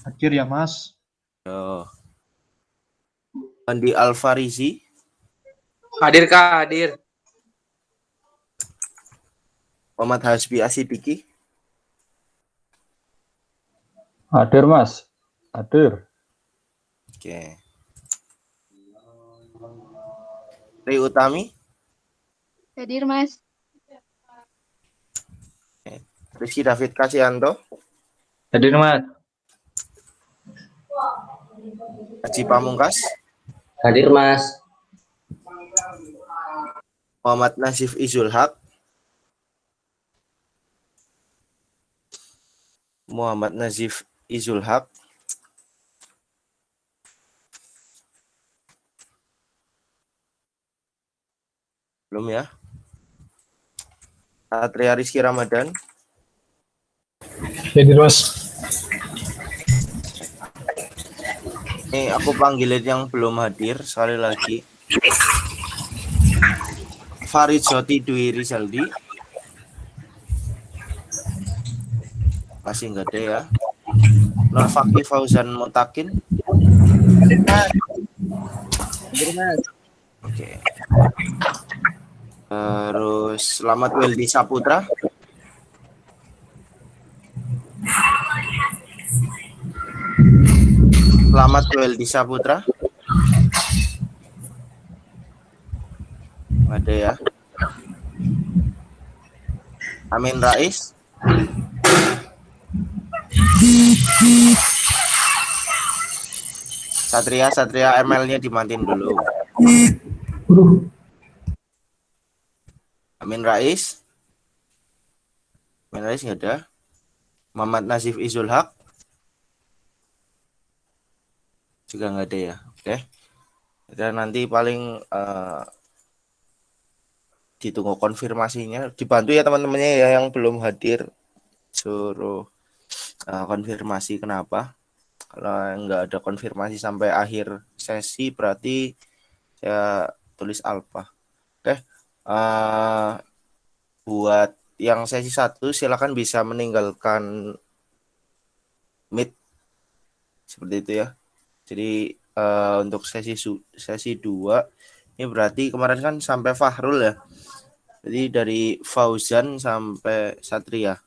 Hadir ya, Mas. Oh. Andi Alfarizi. Hadir Kak, hadir. Muhammad Hasbi Asidiki. Hadir, Mas. Hadir. Oke. Ri Utami. Hadir, Mas. Rizky David Kasianto. Hadir, Mas. Haji Pamungkas. Hadir, Mas. Muhammad Nazif Izul Haq. Muhammad Nazif Izul Haq. Belum ya. Satria Rizky Ramadan. Hadir, Mas. Ini aku panggilin yang belum hadir sekali lagi. Farid Joti Dwi Rizaldi. Masih enggak ada ya. Nur Fakih Fauzan Mutakin. Hadir, Mas. Hadir, Mas. Oke. Terus Selamat Weldi Saputra. Selamat Weldi Saputra. Ada ya. Amin Rais. Satria ML-nya dimatiin dulu. Amin Rais. Amin Rais nggak ada. Muhammad Nazif Izul Haq. Juga nggak ada ya. Oke. Dan nanti paling ditunggu konfirmasinya. Dibantu ya teman-temannya ya yang belum hadir. Suruh konfirmasi kenapa. Kalau nggak ada konfirmasi sampai akhir sesi berarti saya tulis alpha. Oke. Buat yang sesi 1 silakan bisa meninggalkan meet seperti itu ya. Jadi untuk sesi 2 ini berarti kemarin kan sampai Fahrul ya. Jadi dari Fauzan sampai Satria.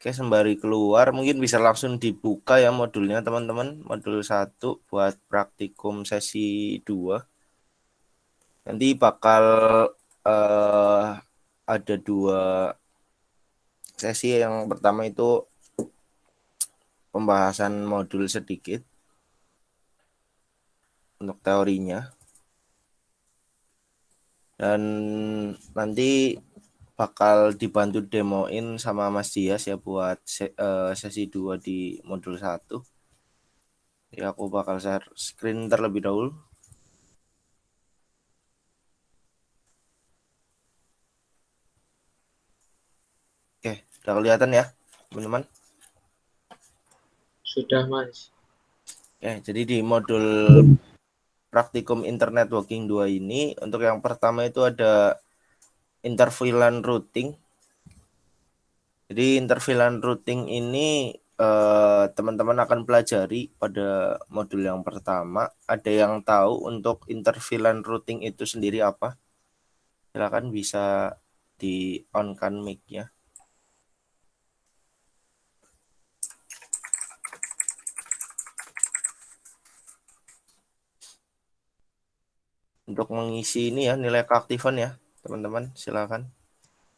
Oke, sembari keluar mungkin bisa langsung dibuka ya modulnya teman-teman. Modul 1 buat praktikum sesi 2. Nanti bakal ada 2 sesi. Yang pertama itu pembahasan modul sedikit untuk teorinya. Dan nanti bakal dibantu demoin sama Mas Dias ya buat sesi 2 di modul 1. Ya aku bakal share screen terlebih dahulu. Oke, udah kelihatan ya teman-teman? Sudah, Mas. Ya, jadi di modul praktikum Internet Working 2 ini untuk yang pertama itu ada intervilan routing. Jadi intervilan routing ini teman-teman akan pelajari pada modul yang pertama. Ada yang tahu untuk intervilan routing itu sendiri apa? Silakan bisa di on-kan mic-nya. Untuk mengisi ini ya nilai keaktifan ya teman-teman, silakan.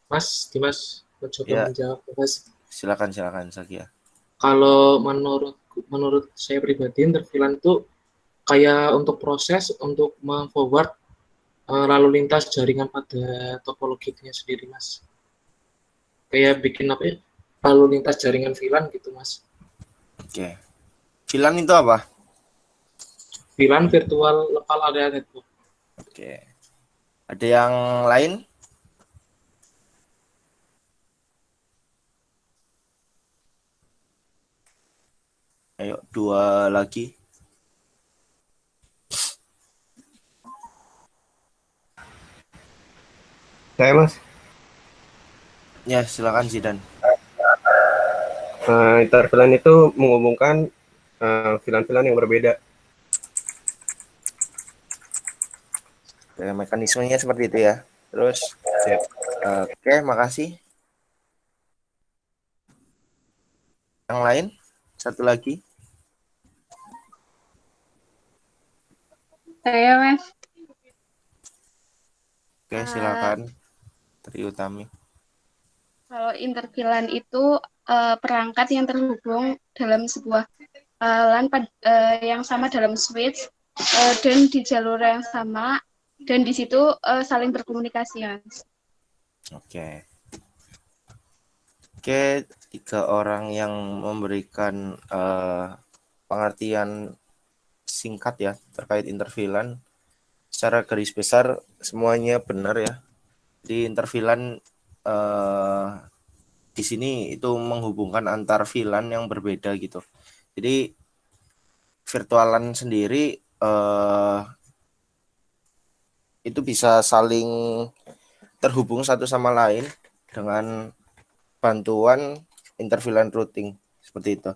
Mas, Dimas, coba Ya. menjawab, Mas. Silakan Sakia. Kalau menurut saya pribadi, intervilan itu kayak untuk proses untuk meng-forward lalu lintas jaringan pada topologinya sendiri, Mas. Kayak bikin apa ya? Lalu lintas jaringan VLAN gitu, Mas. Oke. VLAN itu apa? VLAN virtual local area network. Oke. Ada yang lain? Ayo, 2 lagi. Saya Mas, Ya, silakan Zidan. intervilan itu menghubungkan VLAN-VLAN yang berbeda. Ya, mekanismenya seperti itu ya. Terus, Ya. oke, makasih. Yang lain, satu lagi. Saya, Mas. Oke, silakan. Tri Utami. Kalau intervilan itu perangkat yang terhubung dalam sebuah LAN yang sama dalam switch dan di jalur yang sama dan di situ saling berkomunikasi, Mas. Oke. Oke, 3 orang yang memberikan pengertian singkat ya terkait intervilan. Secara garis besar semuanya benar ya. Di intervilan di sini itu menghubungkan antar VLAN yang berbeda gitu. Jadi virtualan sendiri itu bisa saling terhubung satu sama lain dengan bantuan intervilan routing seperti itu.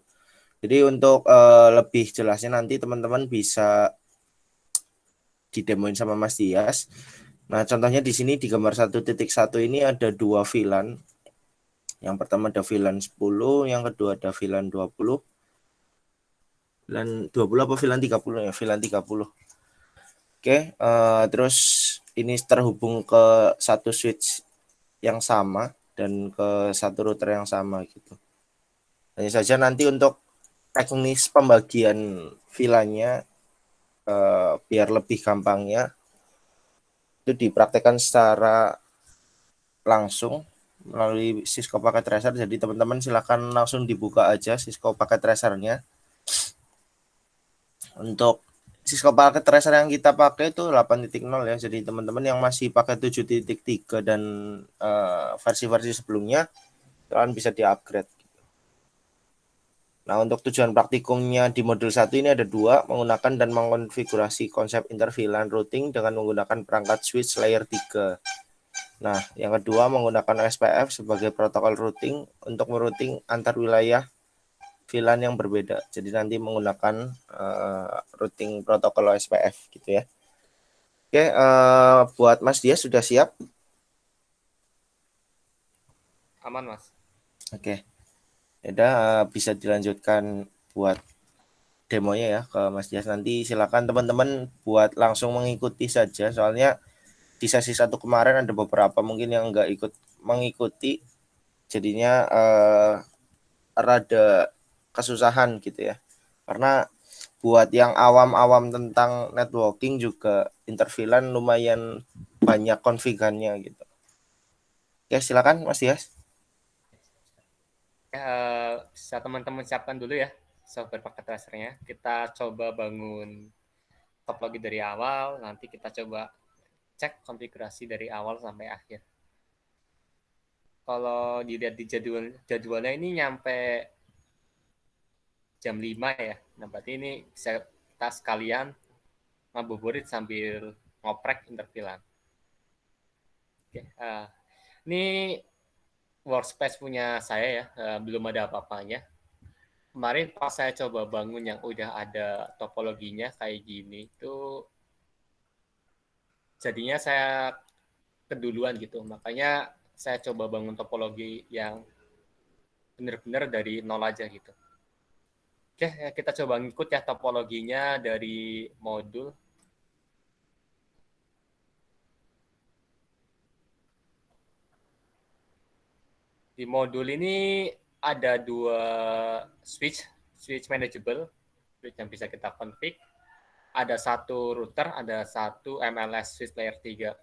Jadi untuk lebih jelasnya nanti teman-teman bisa didemoin sama Mas Dias. Nah, contohnya di sini di gambar 1.1 ini ada 2 VLAN. Yang pertama ada VLAN 10, yang kedua ada VLAN 20. VLAN 20 apa VLAN 30 ya? VLAN 30. Oke, terus ini terhubung ke satu switch yang sama dan ke satu router yang sama gitu. Hanya saja nanti untuk teknis pembagian VLAN-nya biar lebih gampangnya itu dipraktekkan secara langsung melalui Cisco Packet Tracer. Jadi teman-teman silakan langsung dibuka aja Cisco Packet Tracer-nya. Untuk Cisco Packet Tracer yang kita pakai itu 8.0 ya. Jadi teman-teman yang masih pakai 7.3 dan versi-versi sebelumnya kalian bisa di-upgrade. Nah, untuk tujuan praktikumnya di modul 1 ini ada 2, menggunakan dan mengkonfigurasi konsep interVLAN routing dengan menggunakan perangkat switch layer 3. Nah, yang kedua menggunakan OSPF sebagai protokol routing untuk merouting antar wilayah VLAN yang berbeda. Jadi nanti menggunakan routing protokol OSPF gitu ya. Oke, buat Mas Dias sudah siap? Aman, Mas. Oke. Ya, bisa dilanjutkan buat demonya ya ke Mas Dias. Nanti silakan teman-teman buat langsung mengikuti saja. Soalnya di sesi 1 kemarin ada beberapa mungkin yang nggak ikut mengikuti. Jadinya rada kesusahan gitu ya. Karena buat yang awam-awam tentang networking juga interVLAN lumayan banyak konfigannya gitu. Ya, silakan Mas Dias. Bisa teman-teman siapkan dulu ya software paket tracernya. Kita coba bangun topologi dari awal, nanti kita coba cek konfigurasi dari awal sampai akhir. Kalau dilihat di jadwalnya ini nyampe jam 5 ya. Nah, berarti ini bisa kita sekalian ngabuburit sambil ngoprek interVLAN. Oke, ini workspace punya saya ya, belum ada apa-apanya. Kemarin pas saya coba bangun yang udah ada topologinya kayak gini, itu jadinya saya keduluan gitu. Makanya saya coba bangun topologi yang benar-benar dari nol aja gitu. Oke, kita coba ngikut ya topologinya dari modul. Di modul ini ada 2 switch manageable, switch yang bisa kita config. Ada 1 router, ada 1 MLS switch layer 3.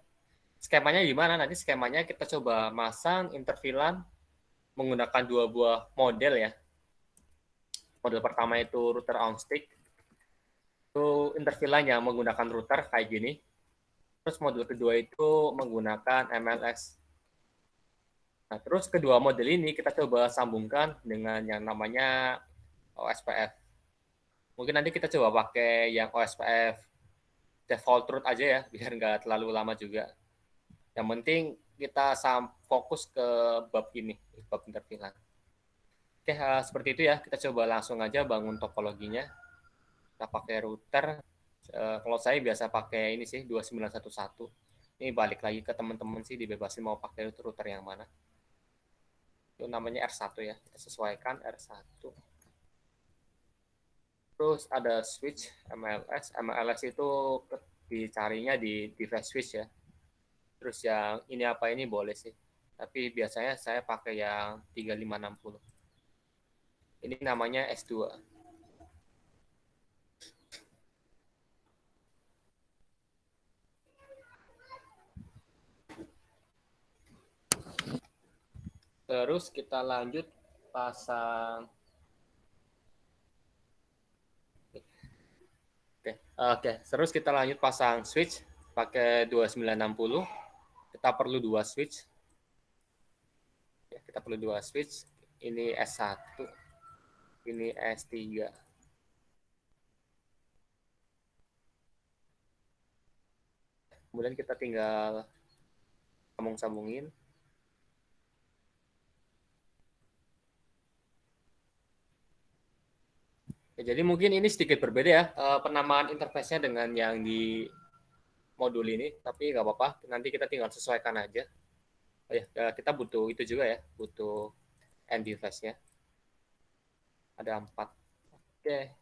Skemanya gimana? Nanti skemanya kita coba masang interVLAN menggunakan 2 buah model ya. Model pertama itu router on stick. Itu interVLAN yang menggunakan router kayak gini. Terus model kedua itu menggunakan MLS. Nah, terus kedua model ini kita coba sambungkan dengan yang namanya OSPF. Mungkin nanti kita coba pakai yang OSPF default route aja ya, biar nggak terlalu lama juga. Yang penting kita fokus ke bab ini, bab intervilan. Oke, seperti itu ya. Kita coba langsung aja bangun topologinya. Kita pakai router. Kalau saya biasa pakai ini sih 2911. Ini balik lagi ke teman-teman sih, dibebasin mau pakai router yang mana. Itu namanya R1 ya. Kita sesuaikan R1. Terus ada switch MLS. MLS itu dicarinya di device switch ya. Terus yang ini apa ini boleh sih. Tapi biasanya saya pakai yang 3560. Ini namanya S2. Terus kita lanjut pasang. Oke. Terus kita lanjut pasang switch pakai 2960. Kita perlu 2 switch. Kita perlu 2 switch. Ini S1. Ini S3. Kemudian kita tinggal sambung-sambungin. Ya, jadi mungkin ini sedikit berbeda ya penamaan interface-nya dengan yang di modul ini, tapi nggak apa-apa, nanti kita tinggal sesuaikan aja. Oh ya, kita butuh itu juga ya, butuh end device-nya. Ada 4. Oke,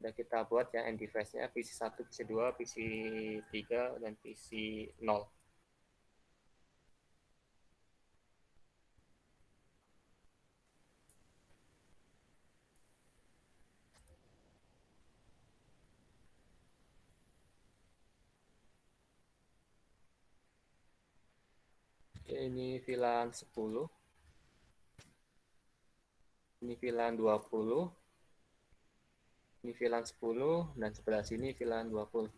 udah kita buat ya end device-nya, PC1, PC2, PC3, dan PC0. Ini VLAN 10. Ini VLAN 20. Ini VLAN 10 dan sebelah sini VLAN 20.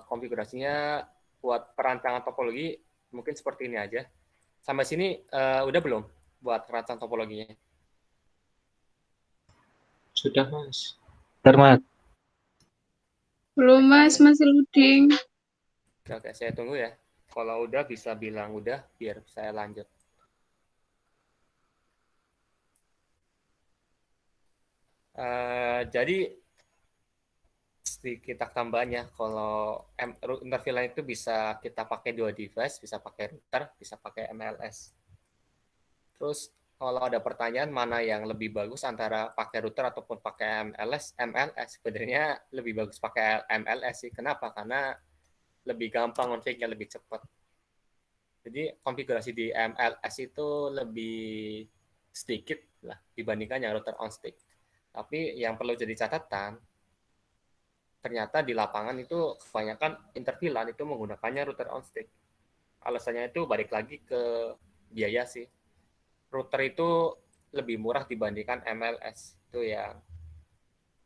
Konfigurasinya buat perancangan topologi mungkin seperti ini aja. Sampai sini udah belum buat perancangan topologinya? Sudah, Mas. Bentar, Mas. Belum, Mas, masih loading. Oke, saya tunggu ya. Kalau udah bisa bilang udah, biar saya lanjut. Jadi sedikit tambahannya, kalau intervilan itu bisa kita pakai 2 device, bisa pakai router, bisa pakai MLS. Terus kalau ada pertanyaan mana yang lebih bagus antara pakai router ataupun pakai MLS sebenarnya lebih bagus pakai MLS sih. Kenapa? Karena lebih gampang config-nya, lebih cepat. Jadi konfigurasi di MLS itu lebih sedikit lah dibandingkan yang router on stick. Tapi yang perlu jadi catatan, ternyata di lapangan itu kebanyakan intervilan itu menggunakannya router on stick. Alasannya itu balik lagi ke biaya sih. Router itu lebih murah dibandingkan MLS. Itu yang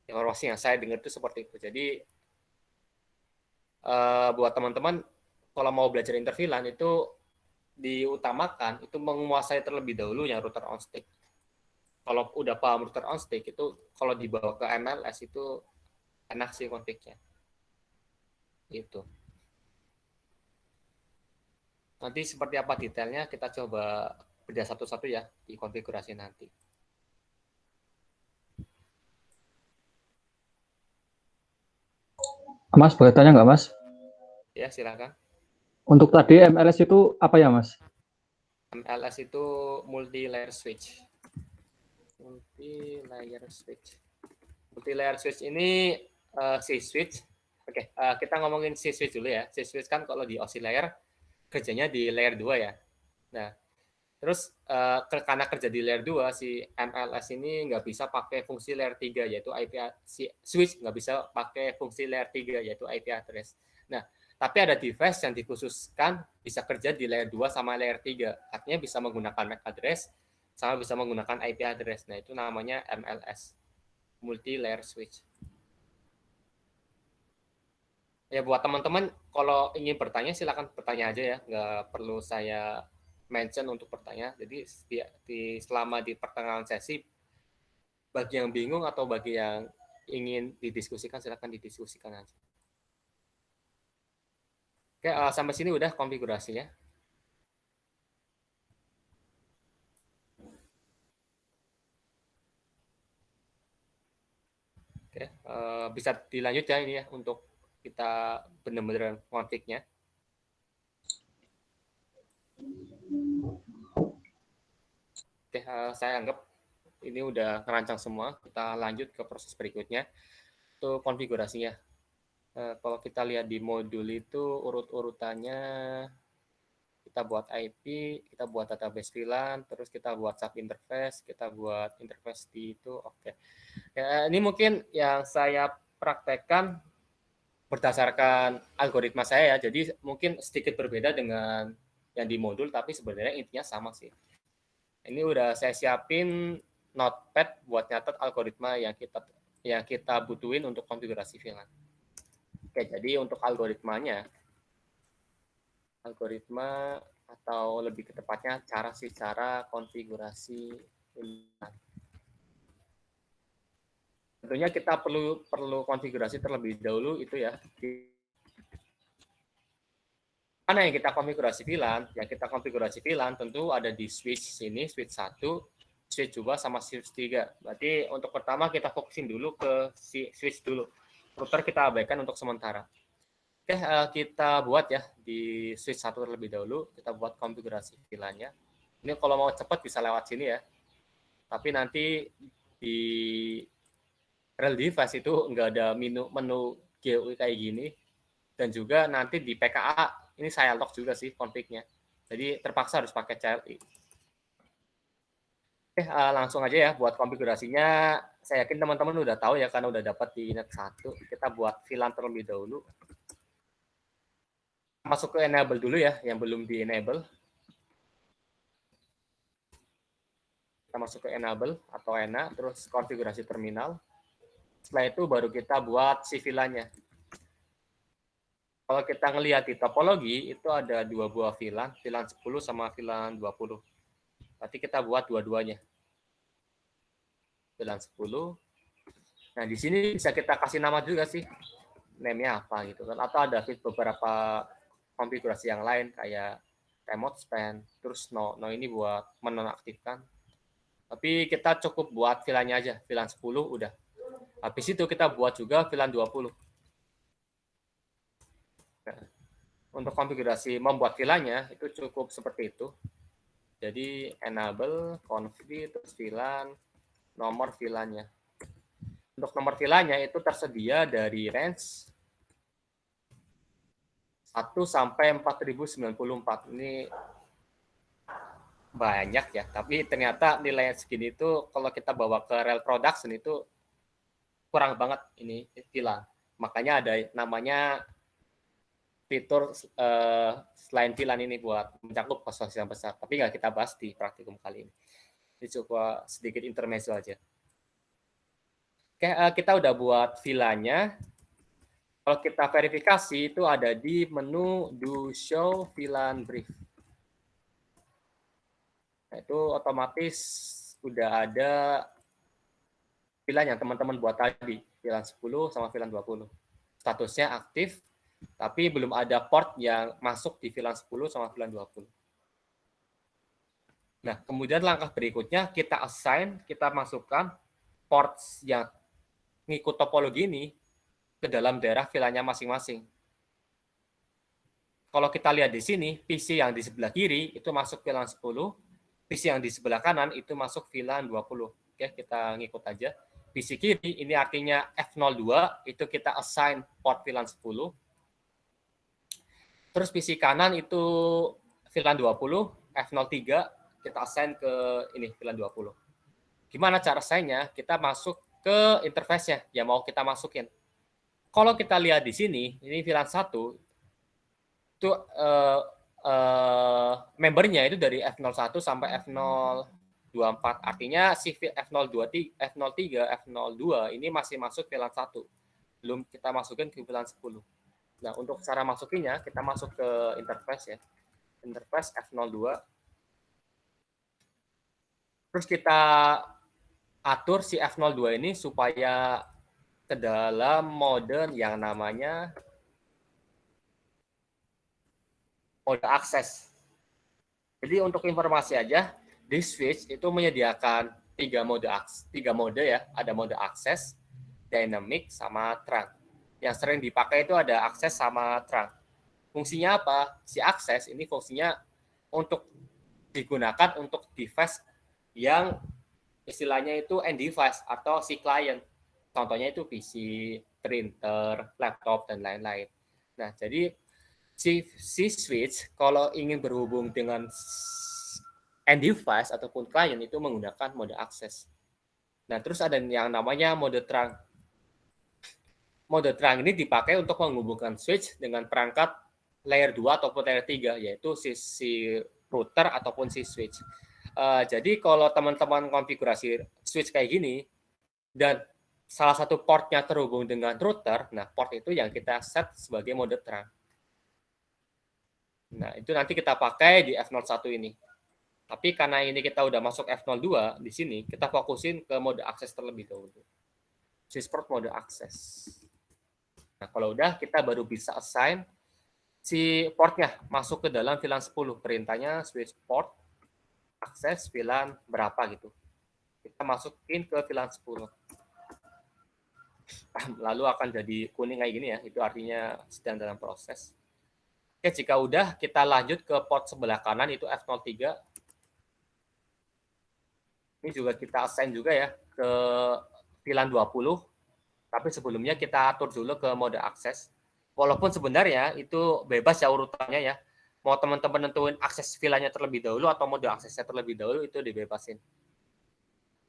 informasi yang saya dengar itu seperti itu. Jadi buat teman-teman kalau mau belajar intervilan itu diutamakan itu menguasai terlebih dahulu yang router on stick. Kalau udah paham router on stick itu kalau dibawa ke MLS itu enak sih config-nya. Itu. Nanti seperti apa detailnya kita coba bedah satu-satu ya di konfigurasi nanti. Mas, boleh tanya nggak, Mas? Ya, silakan. Untuk tadi MLS itu apa ya, Mas? MLS itu multi-layer switch. Multi-layer switch. Multi-layer switch ini C-switch. Oke, kita ngomongin C-switch dulu ya. C-switch kan kalau di OSI layer kerjanya di layer 2 ya. Nah, terus karena kerja di layer 2, si MLS ini nggak bisa pakai fungsi layer 3 yaitu IP, si switch nggak bisa pakai fungsi layer 3 yaitu IP address. Nah, tapi ada device yang dikhususkan bisa kerja di layer 2 sama layer 3. Artinya bisa menggunakan MAC address sama bisa menggunakan IP address. Nah, itu namanya MLS, multi-layer switch. Ya, buat teman-teman, kalau ingin bertanya, silakan bertanya aja ya. Nggak perlu saya mention untuk bertanya. Jadi, selama di pertengahan sesi, bagi yang bingung atau bagi yang ingin didiskusikan, silakan didiskusikan aja. Oke, sampai sini udah konfigurasinya. bisa dilanjut ya ini ya untuk kita benar-benar konfliknya. Oke, saya anggap ini udah ngerancang semua. Kita lanjut ke proses berikutnya. Itu konfigurasinya. Kalau kita lihat di modul itu urut-urutannya, kita buat IP, kita buat database VLAN, terus kita buat sub interface, kita buat interface di itu. Oke. Ya, ini mungkin yang saya praktekkan berdasarkan algoritma saya ya. Jadi mungkin sedikit berbeda dengan yang di modul, tapi sebenarnya intinya sama sih. Ini udah saya siapin notepad buat nyatet algoritma yang kita butuhin untuk konfigurasi VLAN. Oke, jadi untuk algoritma atau lebih ke tepatnya cara konfigurasi VLAN. Tentunya kita perlu konfigurasi terlebih dahulu itu ya. Mana yang kita konfigurasi VLAN? Yang kita konfigurasi VLAN tentu ada di switch sini, switch 1, switch 2 sama switch 3. Berarti untuk pertama kita fokusin dulu ke switch dulu. Router kita abaikan untuk sementara. Oke, kita buat ya di switch 1 terlebih dahulu, kita buat konfigurasi VLAN-nya. Ini kalau mau cepat bisa lewat sini ya. Tapi nanti di real device itu nggak ada menu GUI kayak gini. Dan juga nanti di PKA, ini saya lock juga sih config-nya. Jadi terpaksa harus pakai CLI. Oke, langsung aja ya buat konfigurasinya. Saya yakin teman-teman udah tahu ya karena udah dapat di net 1. Kita buat VLAN terlebih dahulu. Masuk ke enable dulu ya, yang belum di enable. Kita masuk ke enable atau ENA, terus konfigurasi terminal. Setelah itu baru kita buat si VLAN-nya. Kalau kita ngelihat di topologi, itu ada 2 buah VLAN 10 sama VLAN 20. Berarti kita buat dua-duanya. VLAN 10. Nah, di sini bisa kita kasih nama juga sih. Name-nya apa gitu kan. Atau ada beberapa konfigurasi yang lain kayak remote span, terus no ini buat menonaktifkan. Tapi kita cukup buat VLAN-nya aja, VLAN 10 udah. Habis itu kita buat juga VLAN 20. Nah, untuk konfigurasi membuat VLAN-nya itu cukup seperti itu. Jadi enable, config, terus VLAN, nomor VLAN-nya. Untuk nomor VLAN-nya itu tersedia dari range 1 sampai 4094. Ini banyak ya, tapi ternyata nilai segini itu kalau kita bawa ke real production itu kurang banget ini VLAN. Makanya ada namanya fitur selain VLAN ini buat mencakup kos yang besar. Tapi nggak kita bahas di praktikum kali ini. Ini cukup sedikit intermezzo aja. Oke, kita udah buat VLAN-nya. Kalau kita verifikasi itu ada di menu do show VLAN brief. Nah, itu otomatis udah ada VLAN yang teman-teman buat tadi, VLAN 10 sama VLAN 20. Statusnya aktif, tapi belum ada port yang masuk di VLAN 10 sama VLAN 20. Nah, kemudian langkah berikutnya kita assign, kita masukkan ports yang ngikut topologi ini ke dalam daerah VLAN-nya masing-masing. Kalau kita lihat di sini, PC yang di sebelah kiri itu masuk VLAN 10, PC yang di sebelah kanan itu masuk VLAN 20. Oke, kita ngikut aja. PC kiri ini artinya F02, itu kita assign port VLAN 10. Terus PC kanan itu VLAN 20, F03, kita assign ke ini VLAN 20. Gimana cara assign-nya? Kita masuk ke interface-nya yang mau kita masukin. Kalau kita lihat di sini, ini VLAN 1, itu membernya itu dari F01 sampai F024. Artinya si F03, F02 ini masih masuk VLAN 1. Belum kita masukin ke VLAN 10. Nah, untuk cara masukinnya, kita masuk ke interface ya. Interface F02. Terus kita atur si F02 ini supaya ke dalam mode yang namanya mode akses. Jadi untuk informasi aja, di switch itu menyediakan tiga mode ya. Ada mode akses, dynamic, sama trunk. Yang sering dipakai itu ada access sama trunk. Fungsinya apa? Si access ini fungsinya untuk digunakan untuk device yang istilahnya itu end device atau si client. Contohnya itu PC, printer, laptop, dan lain-lain. Nah, jadi si switch kalau ingin berhubung dengan end device ataupun client itu menggunakan mode access. Nah, terus ada yang namanya mode trunk. Mode trunk ini dipakai untuk menghubungkan switch dengan perangkat layer 2 ataupun layer 3, yaitu si router ataupun si switch. Jadi kalau teman-teman konfigurasi switch kayak gini, dan salah satu portnya terhubung dengan router, nah port itu yang kita set sebagai mode trunk. Nah, itu nanti kita pakai di F01 ini. Tapi karena ini kita udah masuk F02, di sini kita fokusin ke mode akses terlebih dahulu. Switch port mode akses. Nah, kalau udah, kita baru bisa assign si portnya masuk ke dalam VLAN 10. Perintahnya switch port akses VLAN berapa gitu. Kita masukin ke VLAN 10. Lalu akan jadi kuning kayak gini ya, itu artinya sedang dalam proses. Oke, jika udah, kita lanjut ke port sebelah kanan, itu F03. Ini juga kita assign juga ya ke VLAN 20, tapi sebelumnya kita atur dulu ke mode akses. Walaupun sebenarnya itu bebas ya urutannya ya. Mau teman-teman nentuin akses VLAN-nya terlebih dahulu atau mode aksesnya terlebih dahulu, itu dibebasin.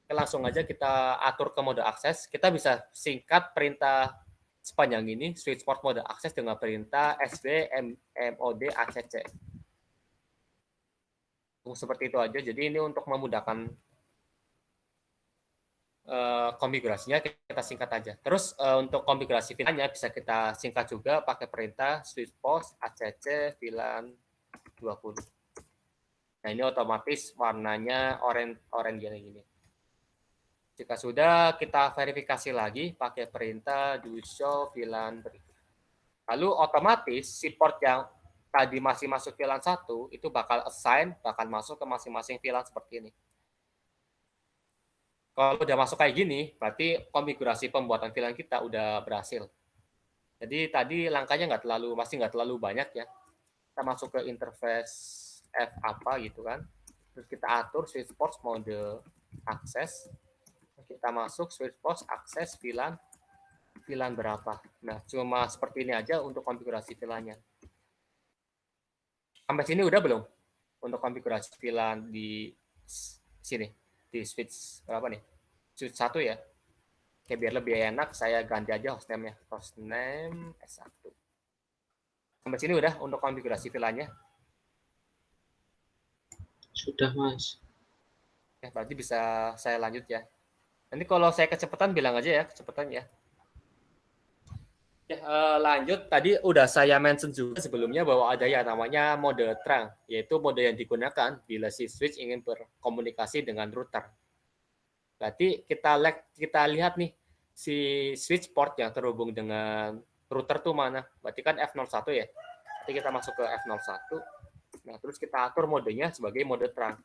Oke, langsung aja kita atur ke mode akses. Kita bisa singkat perintah sepanjang ini, switch port mode akses dengan perintah sv mod acc. Seperti itu aja. Jadi ini untuk memudahkan konfigurasinya, kita singkat aja. Terus untuk konfigurasi VLAN-nya bisa kita singkat juga pakai perintah switch port acc VLAN 20. Nah, ini otomatis warnanya oranye gini. Jika sudah, kita verifikasi lagi pakai perintah do show VLAN berikut. Lalu otomatis si port yang tadi masih masuk VLAN 1 itu bakal assign, bakal masuk ke masing-masing VLAN seperti ini. Kalau udah masuk kayak gini, berarti konfigurasi pembuatan VLAN kita udah berhasil. Jadi tadi langkahnya masih nggak terlalu banyak ya. Kita masuk ke interface F apa gitu kan. Terus kita atur switch port mode akses. Kita masuk switch port akses VLAN berapa. Nah, cuma seperti ini aja untuk konfigurasi VLAN-nya. Sampai sini udah belum? Untuk konfigurasi VLAN di sini. Di switch berapa nih? Switch 1 ya. Oke, biar lebih enak saya ganti aja hostname-nya. Hostname S1. Sampai sini udah untuk konfigurasi VLAN-nya. Sudah, Mas. Ya, berarti bisa saya lanjut ya. Nanti kalau saya kecepatan bilang aja ya, kecepatan ya. Lanjut, tadi udah saya mention juga sebelumnya bahwa ada yang namanya mode trunk, yaitu mode yang digunakan bila si switch ingin berkomunikasi dengan router. Berarti kita lihat nih, si switch port yang terhubung dengan router tuh mana? Berarti kan F01 ya. Nanti kita masuk ke F01. Nah, terus kita atur modenya sebagai mode trunk.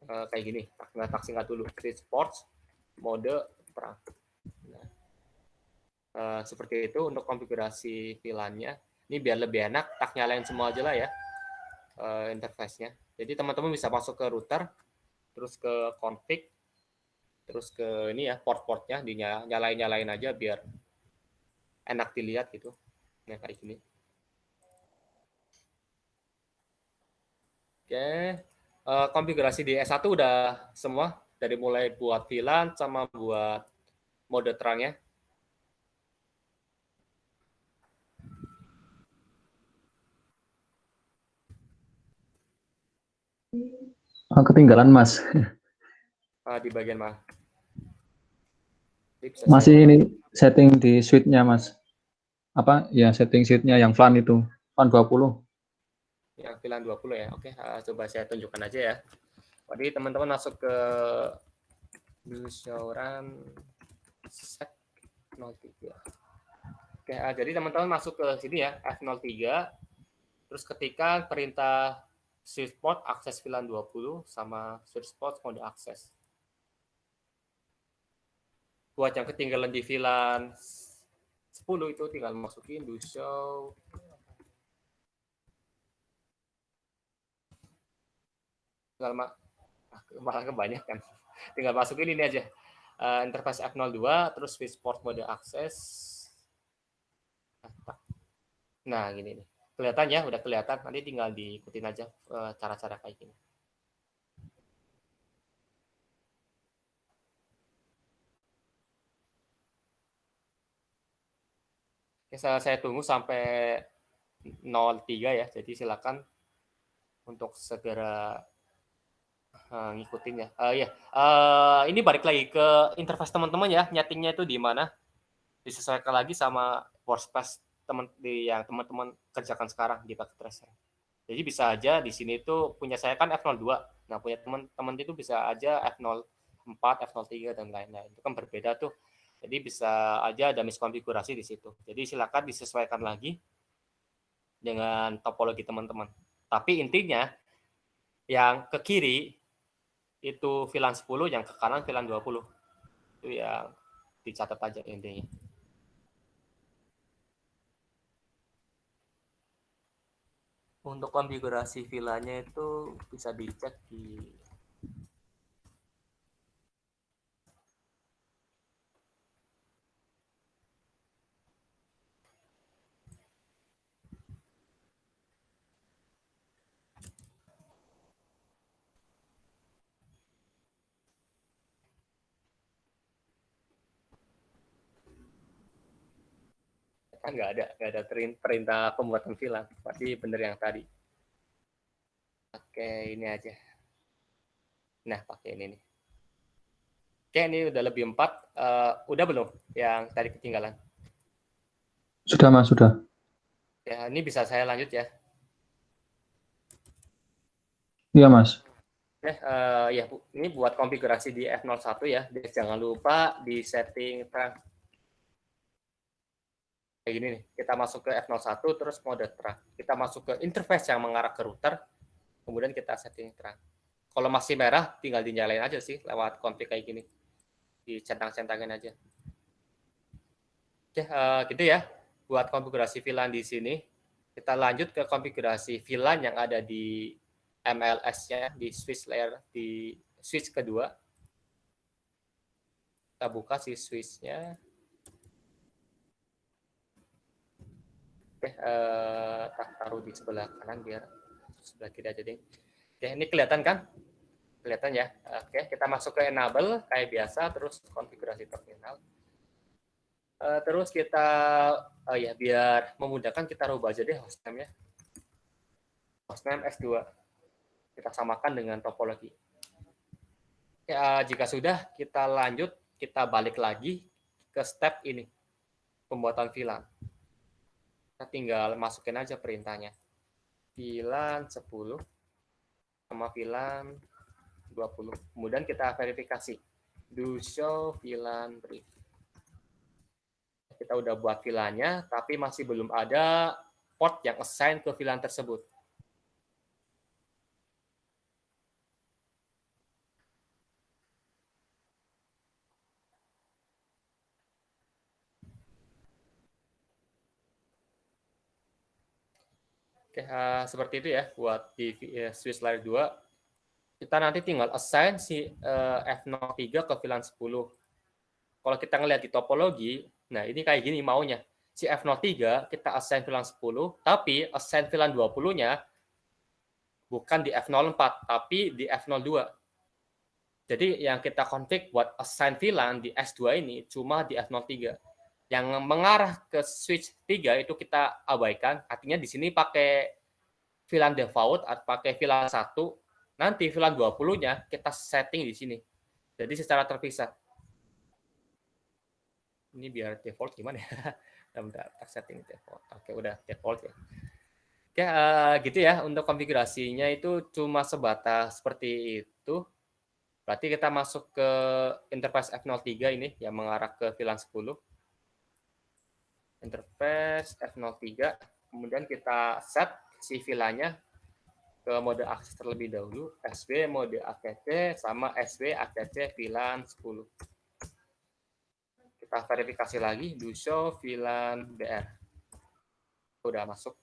Kayak gini, tak singkat dulu. Switch port mode trunk. Seperti itu untuk konfigurasi VLAN-nya. Ini biar lebih enak, tak nyalain semua aja lah ya interface-nya. Jadi teman-teman bisa masuk ke router, terus ke config, terus ke ini ya port-portnya, dinyalain aja biar enak dilihat gitu. Nah, kayak gini. Oke, konfigurasi di S1 udah semua, dari mulai buat VLAN sama buat mode terangnya. Ketinggalan, Mas. Di bagian mana? Masih ini setting di switch-nya, Mas. Apa? Ya, setting switch-nya yang VLAN itu. VLAN 20. Yang VLAN 20 ya. Oke, coba saya tunjukkan aja ya. Jadi teman-teman masuk ke Show-run set 03. Oke, jadi teman-teman masuk ke sini ya, F03. Terus ketika perintah switch port akses VLAN 20 sama switch port mode akses. Buat yang ketinggalan di VLAN 10 itu tinggal masukin do show. Tinggal malah kebanyakan. Tinggal masukin ini aja. Interface F02, terus switch port mode akses. Nah, gini nih. Kelihatan ya, udah kelihatan. Nanti tinggal diikutin aja cara-cara kayak gini. Oke, saya tunggu sampai 03 ya. Jadi silakan untuk segera ngikutin ya. Ini balik lagi ke interface teman-teman ya. Nyetingnya itu di mana? Disesuaikan lagi sama workspace yang teman-teman kerjakan sekarang di Packet Tracer. Jadi bisa aja di sini itu punya saya kan F02. Nah, punya teman-teman itu bisa aja F04, F03 dan lain-lain. Itu kan berbeda tuh. Jadi bisa aja ada miskonfigurasi di situ. Jadi silakan disesuaikan lagi dengan topologi teman-teman. Tapi intinya yang ke kiri itu VLAN 10, yang ke kanan VLAN 20. Itu yang dicatat aja intinya. Untuk konfigurasi VLAN-nya itu bisa dicek di nggak ada perintah pembuatan VLAN, pasti bener yang tadi. Oke, ini aja. Nah, pakai ini nih. Oke, ini udah lebih 4. Udah belum yang tadi ketinggalan? Sudah, Mas, sudah. Ya, ini bisa saya lanjut ya. Iya, Mas. Ya, ini buat konfigurasi di F01 ya. Jangan lupa di setting terang. Kayak gini nih, kita masuk ke F01 terus mode terang. Kita masuk ke interface yang mengarah ke router, kemudian kita setting terang. Kalau masih merah, tinggal dinyalain aja sih lewat config kayak gini. Dicentang-centangin aja. Oke, gitu ya. Buat konfigurasi VLAN di sini, kita lanjut ke konfigurasi VLAN yang ada di MLS-nya, di switch layer, di switch kedua. Kita buka si switch-nya. Oke, taruh di sebelah kanan biar sebelah kiri aja deh. Oke, ini kelihatan kan? Kelihatan ya. Oke, kita masuk ke enable kayak biasa, terus konfigurasi terminal. Terus kita, ya biar memudahkan kita rubah aja deh hostname-nya. Hostname S2. Kita samakan dengan topologi. Ya, jika sudah, kita lanjut, kita balik lagi ke step ini, pembuatan VLAN. Kita tinggal masukin aja perintahnya. VLAN 10 sama VLAN 20. Kemudian kita verifikasi. Do show VLAN brief. Kita udah buat VLAN-nya, tapi masih belum ada port yang assign ke VLAN tersebut. Oke, seperti itu ya buat di switch layer 2. Kita nanti tinggal assign si F03 ke VLAN 10. Kalau kita ngelihat di topologi, nah ini kayak gini maunya. Si F03 kita assign VLAN 10, tapi assign VLAN 20-nya bukan di F04, tapi di F02. Jadi yang kita config buat assign VLAN di S2 ini cuma di F03. Yang mengarah ke switch 3 itu kita abaikan. Artinya di sini pakai VLAN default atau pakai VLAN 1. Nanti VLAN 20-nya kita setting di sini. Jadi secara terpisah. Ini biar default gimana ya? Bentar, setting default. Oke, udah default ya. Oke, gitu ya. Untuk konfigurasinya itu cuma sebatas seperti itu. Berarti kita masuk ke interface F03 ini yang mengarah ke VLAN 10. Interface F03, kemudian kita set si VLAN-nya ke mode akses terlebih dahulu, SW mode ATC sama SW ATC VLAN 10. Kita verifikasi lagi, do show VLAN BR. Udah masuk.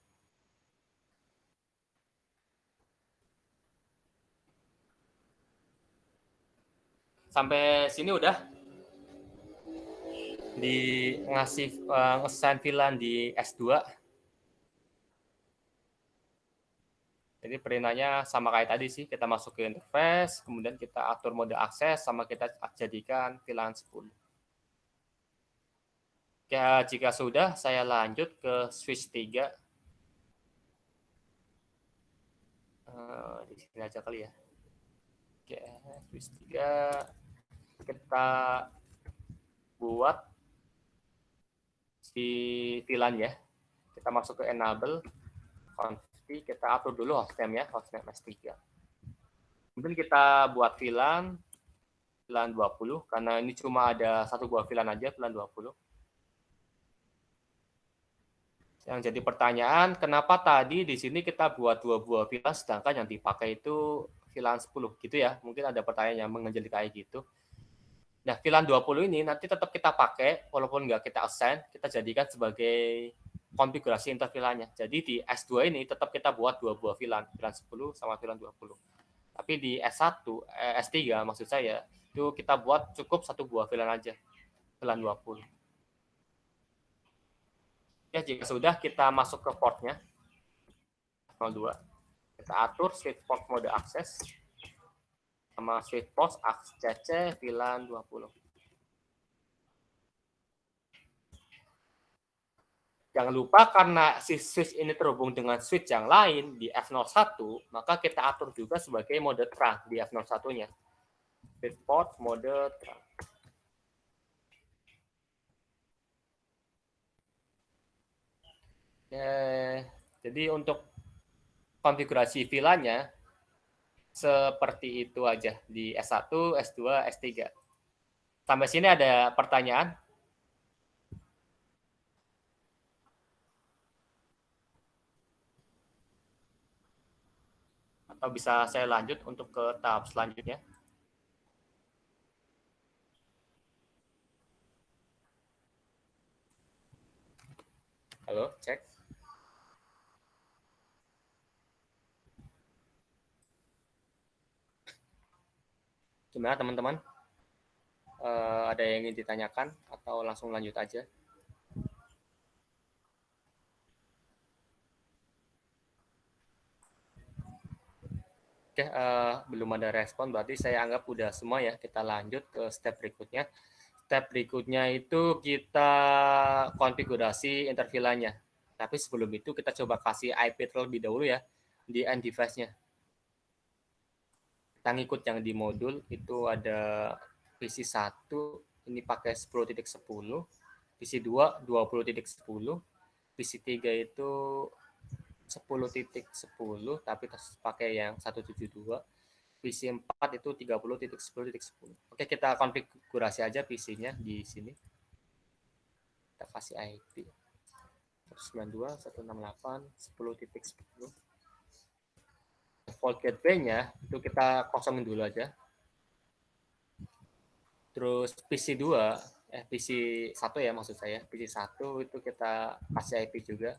Sampai sini udah di ngasih nge-assign VLAN di S2. Jadi perintahnya sama kayak tadi sih, kita masuk ke interface, kemudian kita atur mode akses, sama kita jadikan VLAN 10. Ya, jika sudah, saya lanjut ke switch 3. Di sini aja kali ya. Oke, switch 3. Kita buat si VLAN ya. Kita masuk ke enable, config, kita atur dulu hostname ya, hostname S3. Kemudian kita buat VLAN 20, karena ini cuma ada satu buah VLAN aja, VLAN 20. Yang jadi pertanyaan, kenapa tadi di sini kita buat 2 buah VLAN, sedangkan yang dipakai itu VLAN 10, gitu ya. Mungkin ada pertanyaan yang mengenjeli kayak gitu. Nah, VLAN 20 ini nanti tetap kita pakai, walaupun nggak kita assign, kita jadikan sebagai konfigurasi interVLAN-nya. Jadi di S2 ini tetap kita buat 2 buah VLAN, VLAN 10 sama VLAN 20. Tapi di S3 maksud saya, itu kita buat cukup 1 buah VLAN aja, VLAN 20. Ya, jika sudah, kita masuk ke portnya, 02. Kita atur switch port mode akses, sama switch port CC VLAN 20. Jangan lupa karena si switch ini terhubung dengan switch yang lain di F01, maka kita atur juga sebagai mode trunk di F01-nya. Switch port mode trunk. Jadi untuk konfigurasi VLAN-nya seperti itu aja di S1, S2, S3. Sampai sini ada pertanyaan? Atau bisa saya lanjut untuk ke tahap selanjutnya? Halo, cek. Gimana teman-teman? Ada yang ingin ditanyakan atau langsung lanjut aja? Oke, belum ada respon, berarti saya anggap udah semua ya. Kita lanjut ke step berikutnya. Step berikutnya itu kita konfigurasi interVLAN-nya. Tapi sebelum itu kita coba kasih IP terlebih dahulu ya di end device-nya. Kita ngikut yang di modul itu ada PC 1 ini pakai 10.10, PC 2 20.10, PC 3 itu 10.10 tapi pakai yang 172, PC 4 itu 30.10.10. Oke, kita konfigurasi aja PC-nya di sini. Kita kasih IP 192.168 10.10. Default gateway-nya itu kita kosongin dulu aja. Terus PC 1 ya maksud saya. PC 1 itu kita kasih IP juga.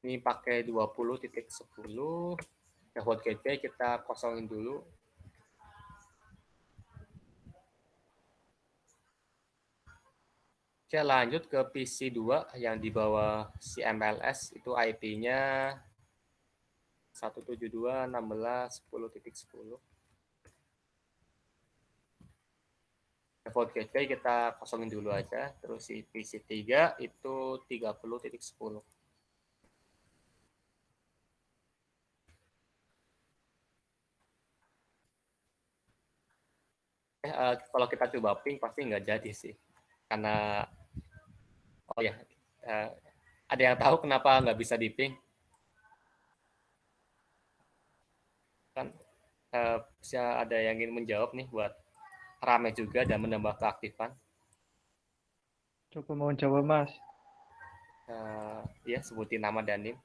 Ini pakai 20.10. Default gateway kita kosongin dulu. Oke, lanjut ke PC 2 yang di bawah si MLS itu IP-nya 172.16.10.10. Default gateway kita kosongin dulu aja. Terus si PC 3 itu 30.10. Kalau kita coba ping pasti nggak jadi sih. Karena ada yang tahu kenapa nggak bisa di ping? Kan bisa ada yang ingin menjawab nih buat rame juga dan menambah keaktifan. Coba mau jawab, Mas. Ya, sebutin nama dan NIM.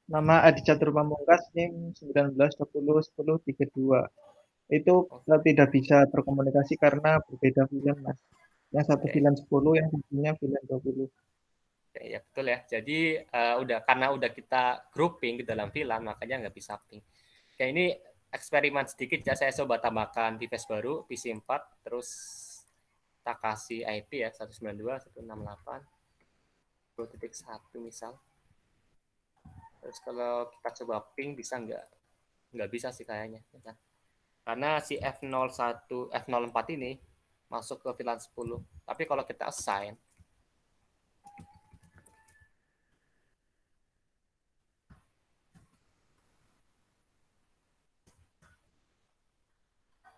Nama Adi Catur Pamungkas, NIM 19201032. itu tidak bisa berkomunikasi karena berbeda VLAN, Mas. Yang satu Oke. VLAN 10, yang satunya VLAN 20. Ya betul ya. Jadi karena udah kita grouping di dalam VLAN, makanya nggak bisa ping. Kayak ini eksperimen sedikit ya, saya coba tambahkan device baru PC 4, terus kita kasih IP ya 192.168.1 misal. Terus kalau kita coba ping bisa nggak bisa sih kayaknya, ya kan? Karena si F04 ini masuk ke VLAN 10. Tapi kalau kita assign,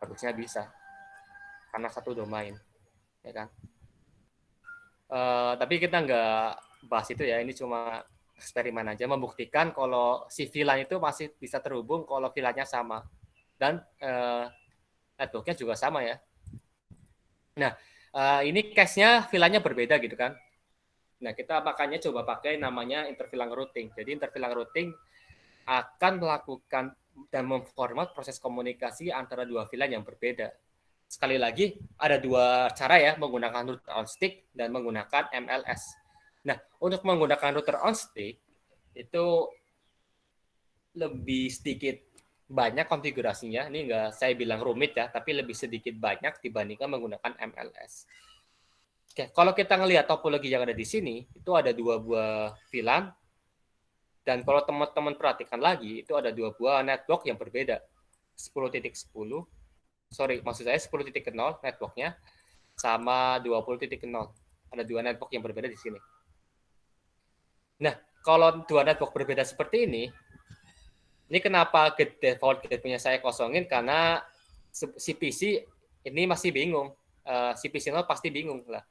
harusnya bisa karena satu domain, ya kan? Tapi kita nggak bahas itu ya, ini cuma eksperimen aja membuktikan kalau si VLAN itu masih bisa terhubung kalau VLAN-nya sama dan network-nya juga sama ya. Nah, ini case-nya VLAN-nya berbeda gitu kan. Nah, kita makanya coba pakai namanya interVLAN routing. Jadi interVLAN routing akan melakukan dan memformat proses komunikasi antara dua VLAN yang berbeda. Sekali lagi, ada dua cara ya, menggunakan router on stick dan menggunakan MLS. Nah, untuk menggunakan router on stick, itu lebih sedikit banyak konfigurasinya. Ini nggak saya bilang rumit ya, tapi lebih sedikit banyak dibandingkan menggunakan MLS. Oke, kalau kita ngelihat topologi yang ada di sini, itu ada dua buah VLAN. Dan kalau teman-teman perhatikan lagi, itu ada dua buah network yang berbeda. 10.10, maksud saya 10.0 networknya, sama 20.0. Ada dua network yang berbeda di sini. Nah, kalau dua network berbeda seperti ini kenapa default gateway-nya saya kosongin, karena si PC ini masih bingung. Si PC pasti bingung lah.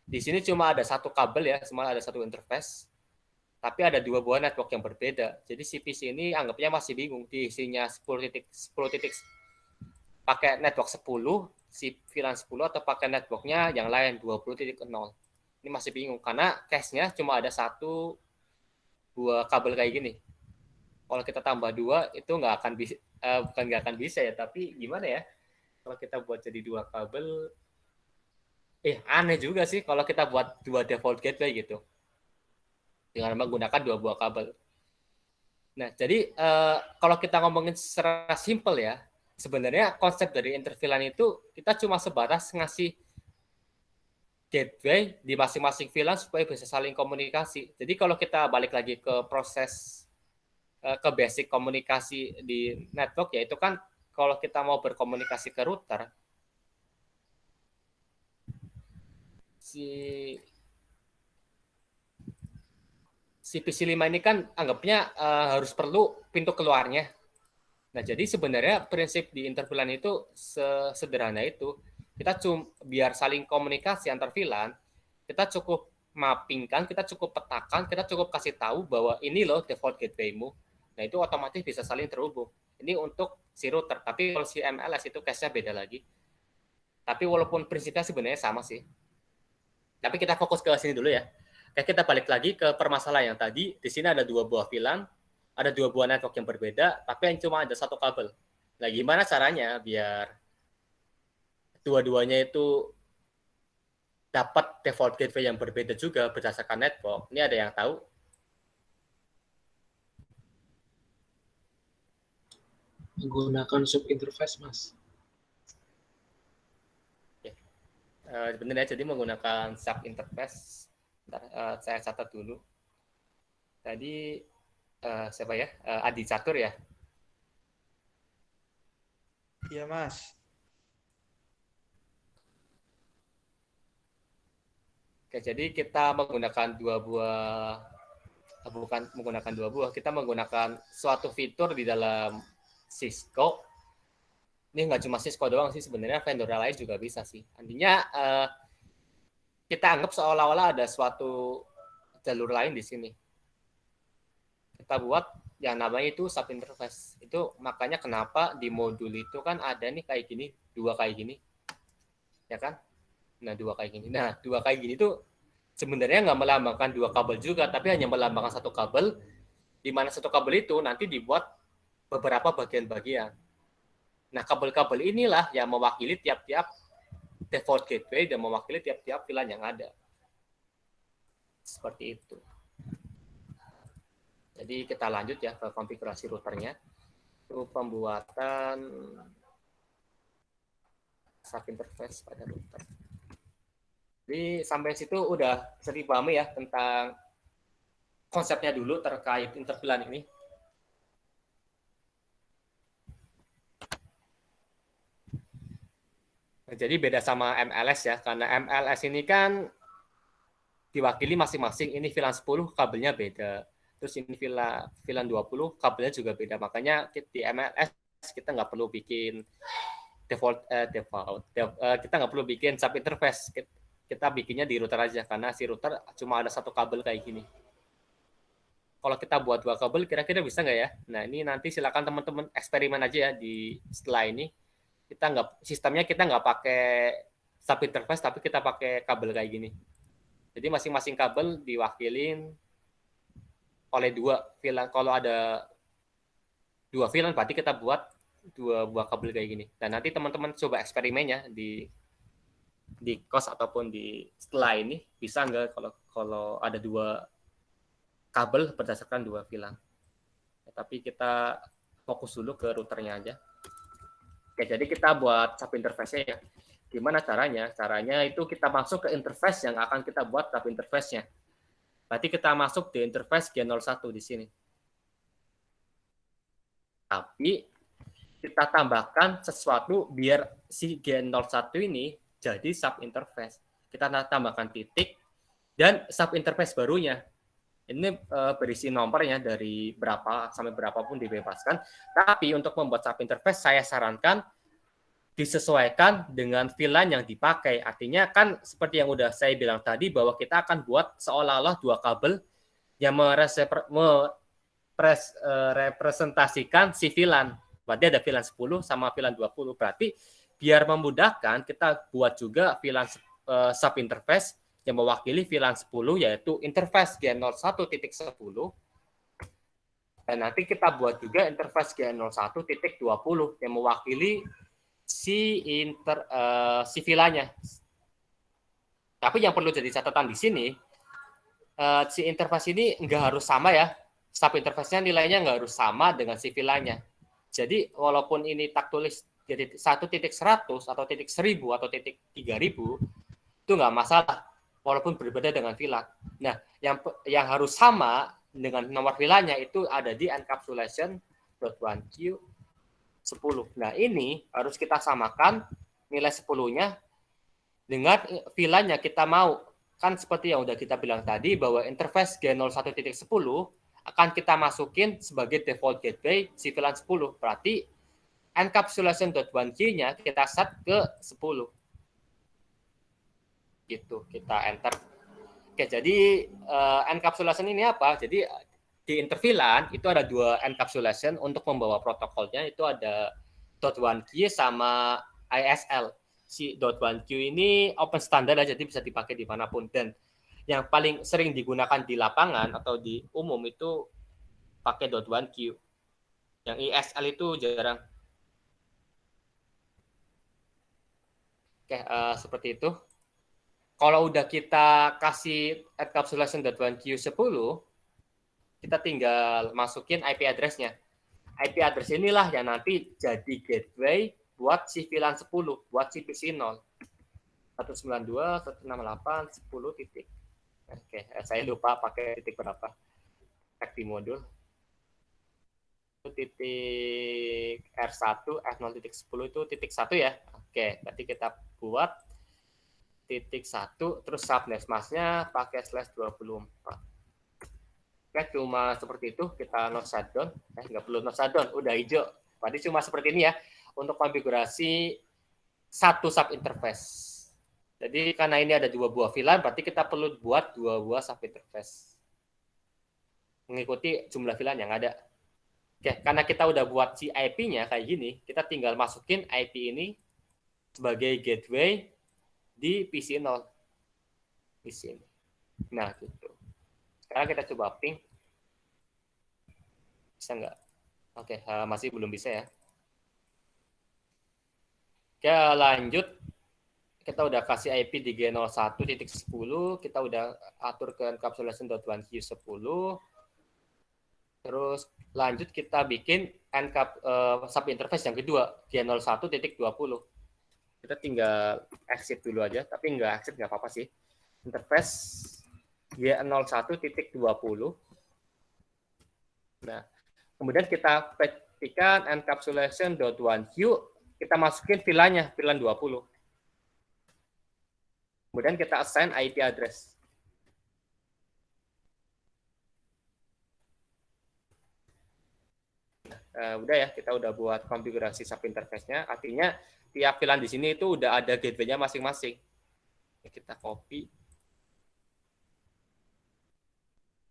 Di sini cuma ada satu kabel ya, cuma ada satu interface. Tapi ada dua buah network yang berbeda. Jadi si PC ini anggapnya masih bingung. Diisinya 10 titik pakai network 10, si VLAN 10, atau pakai networknya yang lain 20.0. Ini masih bingung karena cache-nya cuma ada satu buah kabel kayak gini. Kalau kita tambah dua itu nggak akan bisa, bukan nggak akan bisa ya, tapi gimana ya? Kalau kita buat jadi dua kabel, aneh juga sih kalau kita buat dua default gateway gitu dengan menggunakan dua buah kabel. Nah, jadi kalau kita ngomongin secara simpel ya, sebenarnya konsep dari interVLAN itu kita cuma sebatas ngasih gateway di masing-masing VLAN supaya bisa saling komunikasi. Jadi kalau kita balik lagi ke proses ke basic komunikasi di network, yaitu kan kalau kita mau berkomunikasi ke router, si PC5 ini kan anggapnya harus perlu pintu keluarnya. Nah, jadi sebenarnya prinsip di interVLAN itu sesederhana itu. Kita biar saling komunikasi antar VLAN, kita cukup mappingkan, kita cukup petakan, kita cukup kasih tahu bahwa ini loh default gateway-mu. Nah, itu otomatis bisa saling terhubung. Ini untuk si router, tapi kalau si MLS itu case-nya beda lagi. Tapi walaupun prinsipnya sebenarnya sama sih. Tapi kita fokus ke sini dulu ya. Kita balik lagi ke permasalahan yang tadi. Di sini ada dua buah VLAN, ada dua buah network yang berbeda, tapi yang cuma ada satu kabel. Nah, gimana caranya biar dua-duanya itu dapat default gateway yang berbeda juga berdasarkan network? Ini ada yang tahu? Menggunakan sub interface, Mas. Sebenarnya jadi menggunakan sub interface. Saya catat dulu. Tadi siapa ya? Adi Catur ya? Iya, Mas. Oke, jadi kita menggunakan kita menggunakan suatu fitur di dalam Cisco. Ini nggak cuma Cisco doang sih, sebenarnya vendor lain juga bisa sih. Artinya kita anggap seolah-olah ada suatu jalur lain di sini. Kita buat yang namanya itu sub interface. Itu makanya kenapa di modul itu kan ada nih kayak gini, dua kayak gini. Ya kan? Nah, dua kayak gini. Nah, dua kayak gini itu sebenarnya nggak melambangkan dua kabel juga, tapi hanya melambangkan satu kabel, di mana satu kabel itu nanti dibuat beberapa bagian-bagian. Nah, kabel-kabel inilah yang mewakili tiap-tiap default gateway dan mewakili tiap-tiap VLAN yang ada. Seperti itu. Jadi kita lanjut ya ke konfigurasi routernya. Itu pembuatan sub interface pada router. Jadi sampai situ udah bisa dipahami ya tentang konsepnya dulu terkait interVLAN ini. Jadi beda sama MLS ya, karena MLS ini kan diwakili masing-masing. Ini VLAN 10 kabelnya beda. Terus ini VLAN 20 kabelnya juga beda. Makanya di MLS kita nggak perlu bikin kita nggak perlu bikin sub interface. Kita bikinnya di router aja, karena si router cuma ada satu kabel kayak gini. Kalau kita buat 2 kabel, kira-kira bisa nggak ya? Nah, ini nanti silakan teman-teman eksperimen aja ya setelah ini. Sistemnya kita nggak pakai sub interface, tapi kita pakai kabel kayak gini. Jadi masing-masing kabel diwakilin oleh 2 VLAN. Kalau ada 2 VLAN, berarti kita buat 2 buah kabel kayak gini. Dan nanti teman-teman coba eksperimennya di kos ataupun setelah ini, bisa nggak kalau ada 2 kabel berdasarkan 2 VLAN. Ya, tapi kita fokus dulu ke routernya aja. Oke, jadi kita buat sub interface-nya ya. Gimana caranya? Caranya itu kita masuk ke interface yang akan kita buat sub interface-nya. Berarti kita masuk di interface G01 di sini. Tapi kita tambahkan sesuatu biar si G01 ini jadi sub interface. Kita tambahkan titik dan sub interface barunya. Ini berisi nomornya dari berapa sampai berapapun dibebaskan. Tapi untuk membuat sub interface, saya sarankan disesuaikan dengan VLAN yang dipakai. Artinya kan seperti yang udah saya bilang tadi, bahwa kita akan buat seolah-olah 2 kabel yang merepresentasikan si VLAN. Berarti ada VLAN 10 sama VLAN 20. Berarti biar memudahkan, kita buat juga VLAN sub interface yang mewakili VLAN 10, yaitu interface G01.10. Dan nanti kita buat juga interface G01.20 yang mewakili si VLAN-nya. Tapi yang perlu jadi catatan di sini, si interface ini nggak harus sama ya. Sub interface-nya nilainya nggak harus sama dengan si VLAN-nya. Jadi walaupun ini tak tulis jadi 1.100 atau 1.1000 atau 1.3000, itu nggak masalah. Walaupun berbeda dengan VLAN. Nah, yang harus sama dengan nomor VLAN-nya itu ada di encapsulation.1q 10. Nah, ini harus kita samakan nilai 10-nya dengan VLAN-nya kita mau. Kan seperti yang udah kita bilang tadi, bahwa interface G01.10 akan kita masukin sebagai default gateway si VLAN 10. Berarti encapsulation.1q-nya kita set ke 10. Gitu, kita enter. Oke, jadi encapsulation ini apa? Jadi di interVLAN itu ada 2 encapsulation untuk membawa protokolnya, itu ada .1q sama ISL. Si .1q ini open standard aja, jadi bisa dipakai dimanapun. Dan yang paling sering digunakan di lapangan atau di umum itu pakai .1q. Yang ISL itu jarang. Oke, seperti itu. Kalau udah kita kasih encapsulation.1q 10, kita tinggal masukin IP address-nya. IP address inilah yang nanti jadi gateway buat si VLAN 10, buat si PC0. 192.168.10 titik. Oke, saya lupa pakai titik berapa. Cek di modul. Titik R1, F0.10 itu titik 1 ya. Oke, berarti kita buat titik 1, terus subnet mask-nya pakai /24. Oke, cuma seperti itu, kita not shutdown. Nggak perlu not shutdown, udah hijau. Berarti cuma seperti ini ya, untuk konfigurasi satu sub interface. Jadi karena ini ada 2 buah VLAN, berarti kita perlu buat 2 buah sub interface. Mengikuti jumlah VLAN yang ada. Oke, karena kita udah buat si IP-nya kayak gini, kita tinggal masukin IP ini sebagai gateway di PC0 di sini. Nah, gitu. Sekarang kita coba ping. Bisa nggak? Oke, masih belum bisa ya. Ya, lanjut. Kita udah kasih IP di G01.10, kita udah atur ke encapsulation.1Q10. Terus lanjut kita bikin subinterface yang kedua, G01.20. Kita tinggal exit dulu aja, tapi nggak exit nggak apa-apa sih. Interface G01.20. Nah, kemudian kita petikan encapsulation.1Q, kita masukin VLAN-nya, VLAN 20. Kemudian kita assign IP address. Udah ya, kita udah buat konfigurasi subinterface-nya. Artinya tiap VLAN di sini itu udah ada gateway-nya masing-masing. Kita copy.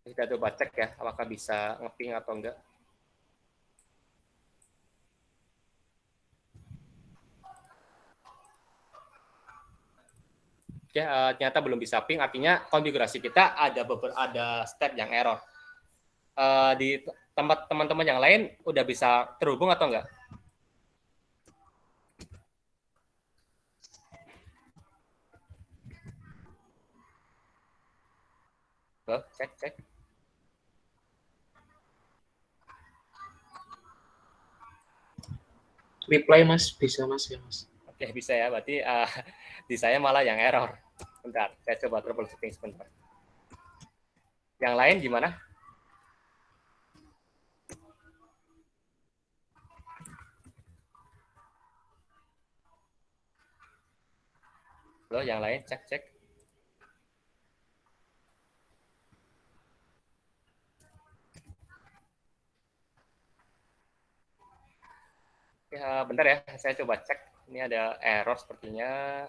Kita coba cek ya, apakah bisa nge-ping atau enggak. Ya, ternyata belum bisa ping, artinya konfigurasi kita ada step yang error. Di tempat teman-teman yang lain udah bisa terhubung atau enggak? Cek. Reply Mas, bisa Mas ya Mas. Oke, bisa ya, berarti di saya malah yang error. Bentar, saya coba troubleshooting sebentar. Yang lain gimana? Halo, yang lain cek. Ya, bentar ya, saya coba cek. Ini ada error sepertinya.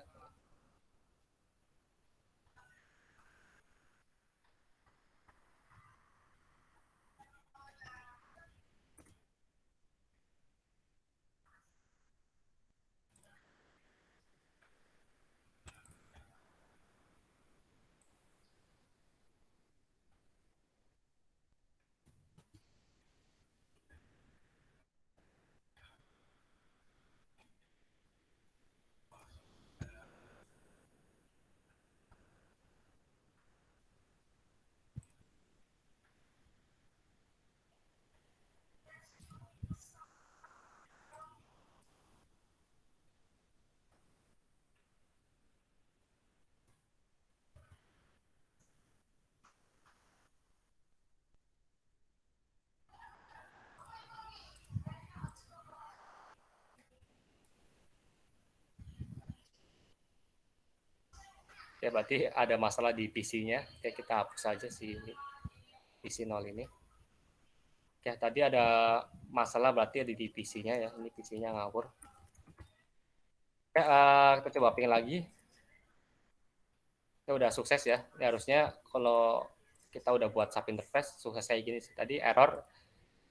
Ya, berarti ada masalah di PC-nya. Oke, kita hapus saja si PC 0 ini. Ya, tadi ada masalah berarti ada di PC-nya ya. Ini PC-nya ngawur. Ya, kita coba ping lagi. Ya, udah sukses ya. Ya, harusnya kalau kita udah buat sub interface sukses kayak gini sih. Tadi error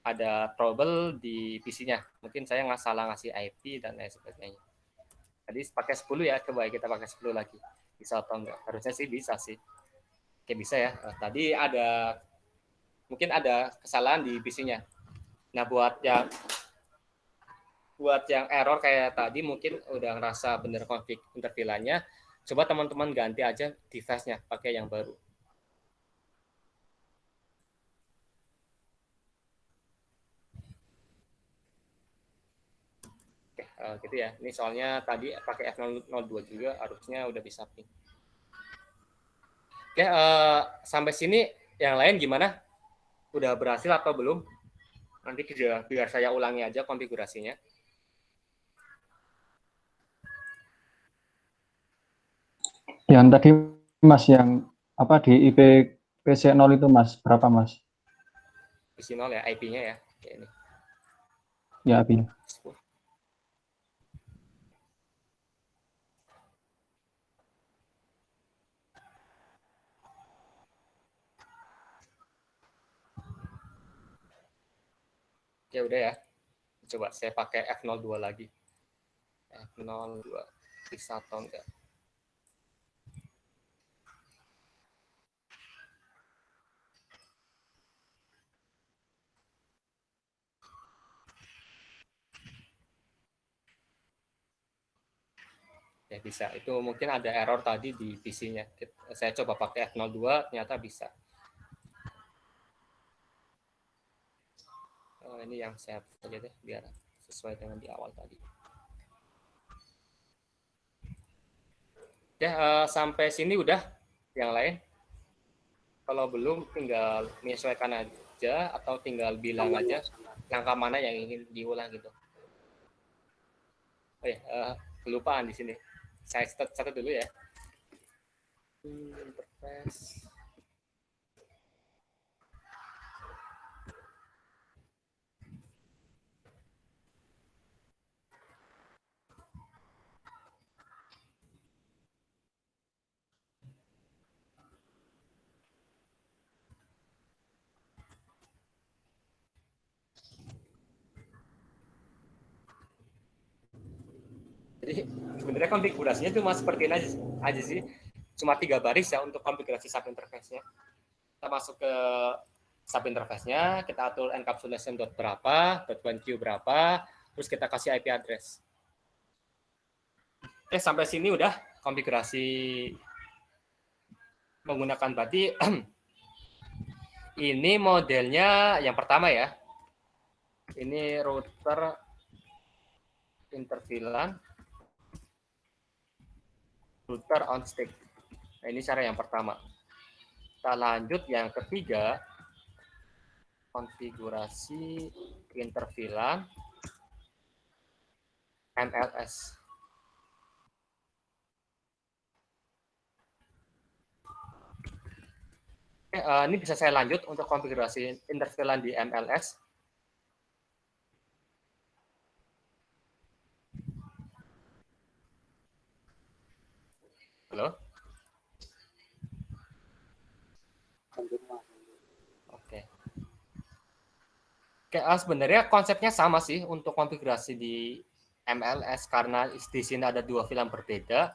ada trouble di PC-nya. Mungkin saya nggak salah ngasih IP dan lain sebagainya. Tadi pakai 10 ya, coba kita pakai 10 lagi. Bisa atau enggak? Harusnya sih bisa sih. Oke, bisa ya. Tadi mungkin ada kesalahan di PC-nya. Nah, buat yang error kayak tadi mungkin udah ngerasa bener config intervilannya, coba teman-teman ganti aja device-nya pakai yang baru. Oke, gitu ya. Ini soalnya tadi pakai F002 juga harusnya udah bisa ping. Oke, sampai sini yang lain gimana? Udah berhasil atau belum? Nanti biar saya ulangi aja konfigurasinya. Yang tadi Mas yang apa di IP PC0 itu Mas, berapa Mas? PC 0 ya, IP-nya ya. Oke, ini. Ya, IP. Ya udah ya. Coba saya pakai F02 lagi. F02 bisa atau enggak? Ya bisa. Itu mungkin ada error tadi di PC-nya. Saya coba pakai F02, ternyata bisa. Ini yang saya hapus aja deh, biar sesuai dengan di awal tadi. Ya, sampai sini udah. Yang lain? Kalau belum, tinggal menyesuaikan aja, atau tinggal bilang aja langkah mana yang ingin diulang gitu. Oh ya, kelupaan di sini. Saya catat dulu ya. Interface. Jadi sebenarnya konfigurasinya cuma seperti ini aja sih. Cuma 3 baris ya untuk konfigurasi sub interface-nya. Kita masuk ke sub interface-nya, kita atur encapsulation berapa, .1q berapa, terus kita kasih IP address. Oke, sampai sini udah konfigurasi menggunakan berarti ini modelnya yang pertama ya. Ini router interVLAN, router on stick. Nah, ini cara yang pertama. Kita lanjut yang ketiga, konfigurasi interVLAN MLS. Oke, ini bisa saya lanjut untuk konfigurasi interVLAN di MLS. Halo? Oke. Oke, sebenarnya konsepnya sama sih untuk konfigurasi di MLS karena di sini ada 2 VLAN berbeda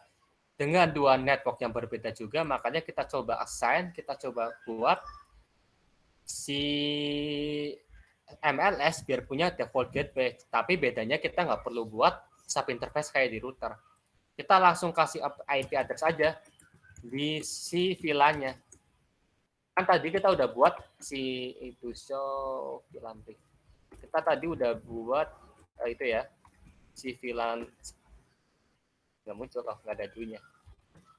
dengan 2 network yang berbeda juga, makanya kita coba assign, kita coba buat si MLS biar punya default gateway, tapi bedanya kita nggak perlu buat sub interface kayak di router. Kita langsung kasih IP address aja di si VLAN-nya. Kan tadi kita udah buat si itu show VLAN. Kita tadi udah buat itu ya, si VLAN nggak muncul loh, nggak ada dulunya.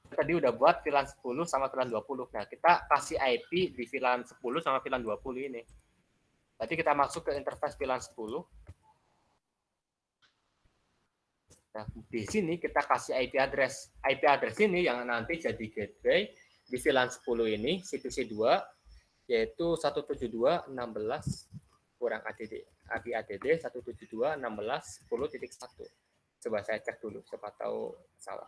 Tadi udah buat VLAN 10 sama VLAN 20. Nah, kita kasih IP di VLAN 10 sama VLAN 20 ini. Tadi kita masuk ke interface VLAN 10. Nah, di sini kita kasih IP address. IP address ini yang nanti jadi gateway di VLAN 10 ini, CPC 2, yaitu 172.16 kurang ADD. IP ADD 172.16.10.1. Coba saya cek dulu, siapa tahu salah.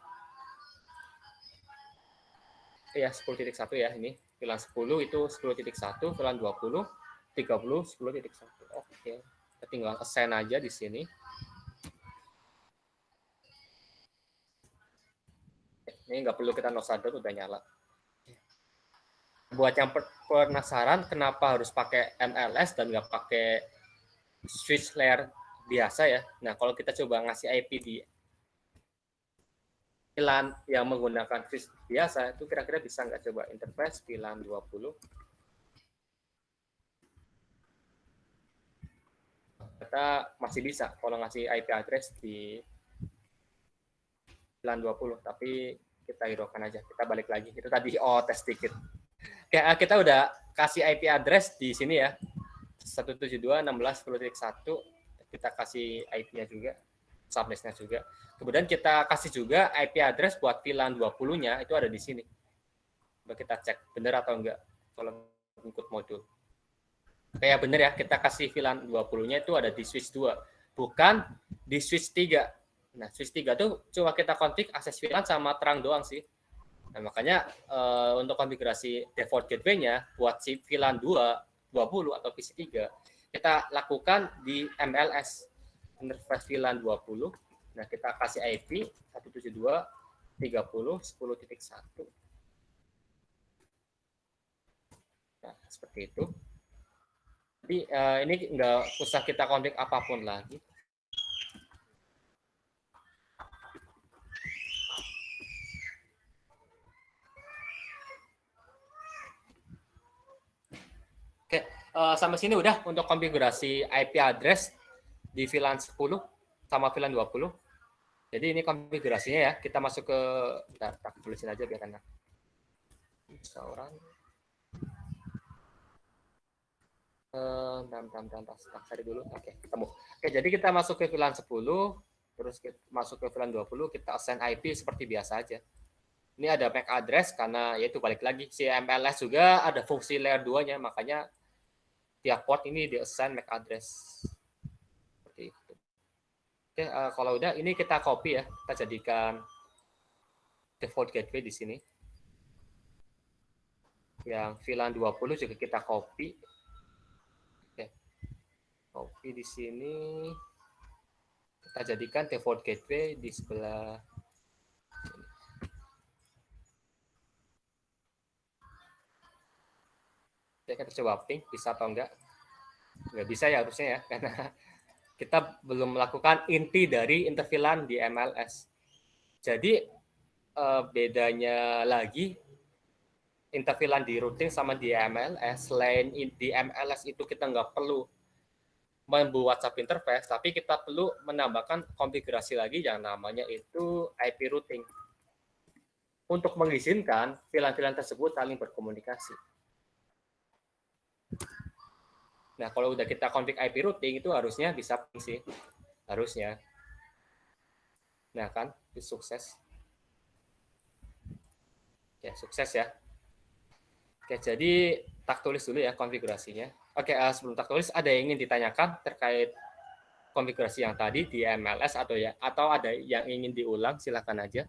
Ya, 10.1 ya ini. VLAN 10 itu 10.1, VLAN 20, 30, 10.1. Oke, kita tinggal assign aja di sini. Ini nggak perlu kita nosadot, udah nyala. Buat yang penasaran kenapa harus pakai MLS dan nggak pakai switch layer biasa ya. Nah, kalau kita coba ngasih IP di VLAN yang menggunakan switch biasa, itu kira-kira bisa nggak coba interface VLAN 20. Kita masih bisa kalau ngasih IP address di VLAN 20, tapi kita hiraukan aja, kita balik lagi. Itu tadi tes dikit. Kayak kita udah kasih IP address di sini ya, 172.16.10.1, kita kasih IP-nya juga, subnetnya juga. Kemudian kita kasih juga IP address buat VLAN 20-nya, itu ada di sini. Coba kita cek benar atau enggak kalau ikut modul. Kayak benar ya, kita kasih VLAN 20-nya itu ada di switch 2, bukan di switch 3. Nah, switch 3 tuh coba kita config akses VLAN sama terang doang sih. Nah, makanya untuk konfigurasi default gateway-nya buat si VLAN 20 atau PC3, kita lakukan di MLS, interface VLAN 20. Nah, kita kasih IP 172.30.10.1. Nah, seperti itu. Jadi ini nggak usah kita config apapun lagi. Sampai sini udah untuk konfigurasi IP address di VLAN 10 sama VLAN 20. Jadi ini konfigurasinya ya. Kita masuk ke, bentar, tak tulisin aja biar enak. Seorang. Tak cari dulu. Oke, ketemu. Oke, jadi kita masuk ke VLAN 10, terus kita masuk ke VLAN 20, kita assign IP seperti biasa aja. Ini ada MAC address karena yaitu balik lagi si MLS juga ada fungsi layer 2-nya, makanya tiap port ini di-assign MAC address. Seperti itu. Oke, kalau udah ini kita copy ya, kita jadikan default gateway di sini. Yang VLAN 20 juga kita copy. Oke. Copy di sini. Kita jadikan default gateway di sebelah sini. Kita coba ping, bisa atau enggak? Nggak bisa ya harusnya ya, karena kita belum melakukan inti dari interVLAN di MLS. Jadi bedanya lagi interVLAN di routing sama di MLS, selain di MLS itu kita nggak perlu membuat sub interface, tapi kita perlu menambahkan konfigurasi lagi yang namanya itu IP routing untuk mengizinkan VLAN-VLAN tersebut saling berkomunikasi. Nah, kalau udah kita config IP routing itu harusnya bisa ping sih. Harusnya. Nah, kan, sukses. Ya, sukses ya. Oke, jadi tak tulis dulu ya konfigurasinya. Oke, sebelum tak tulis ada yang ingin ditanyakan terkait konfigurasi yang tadi di MLS atau ada yang ingin diulang, silakan aja.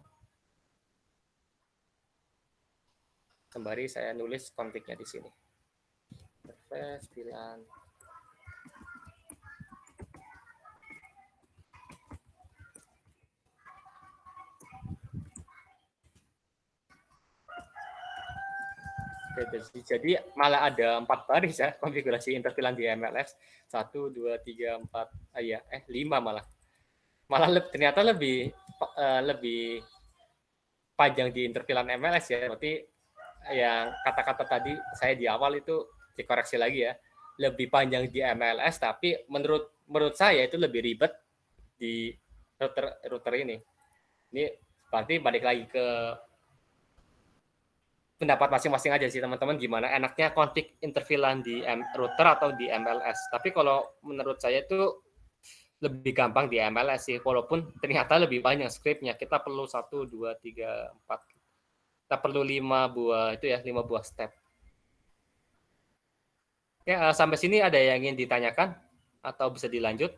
Sembari saya nulis config-nya di sini. Interface VLAN. Jadi malah ada 4 baris ya konfigurasi interVLAN di MLS. 1, 2, 3, 4, 5 malah. Ternyata lebih panjang di interVLAN MLS ya. Berarti yang kata-kata tadi saya di awal itu dikoreksi lagi ya. Lebih panjang di MLS, tapi menurut saya itu lebih ribet di router ini. Ini berarti balik lagi ke pendapat masing-masing aja sih teman-teman, gimana enaknya config interVLAN di router atau di MLS. Tapi kalau menurut saya itu lebih gampang di MLS sih, walaupun ternyata lebih banyak scriptnya. Kita perlu 1, 2, 3, 4. Kita perlu 5 buah step. Oke, sampai sini ada yang ingin ditanyakan atau bisa dilanjut?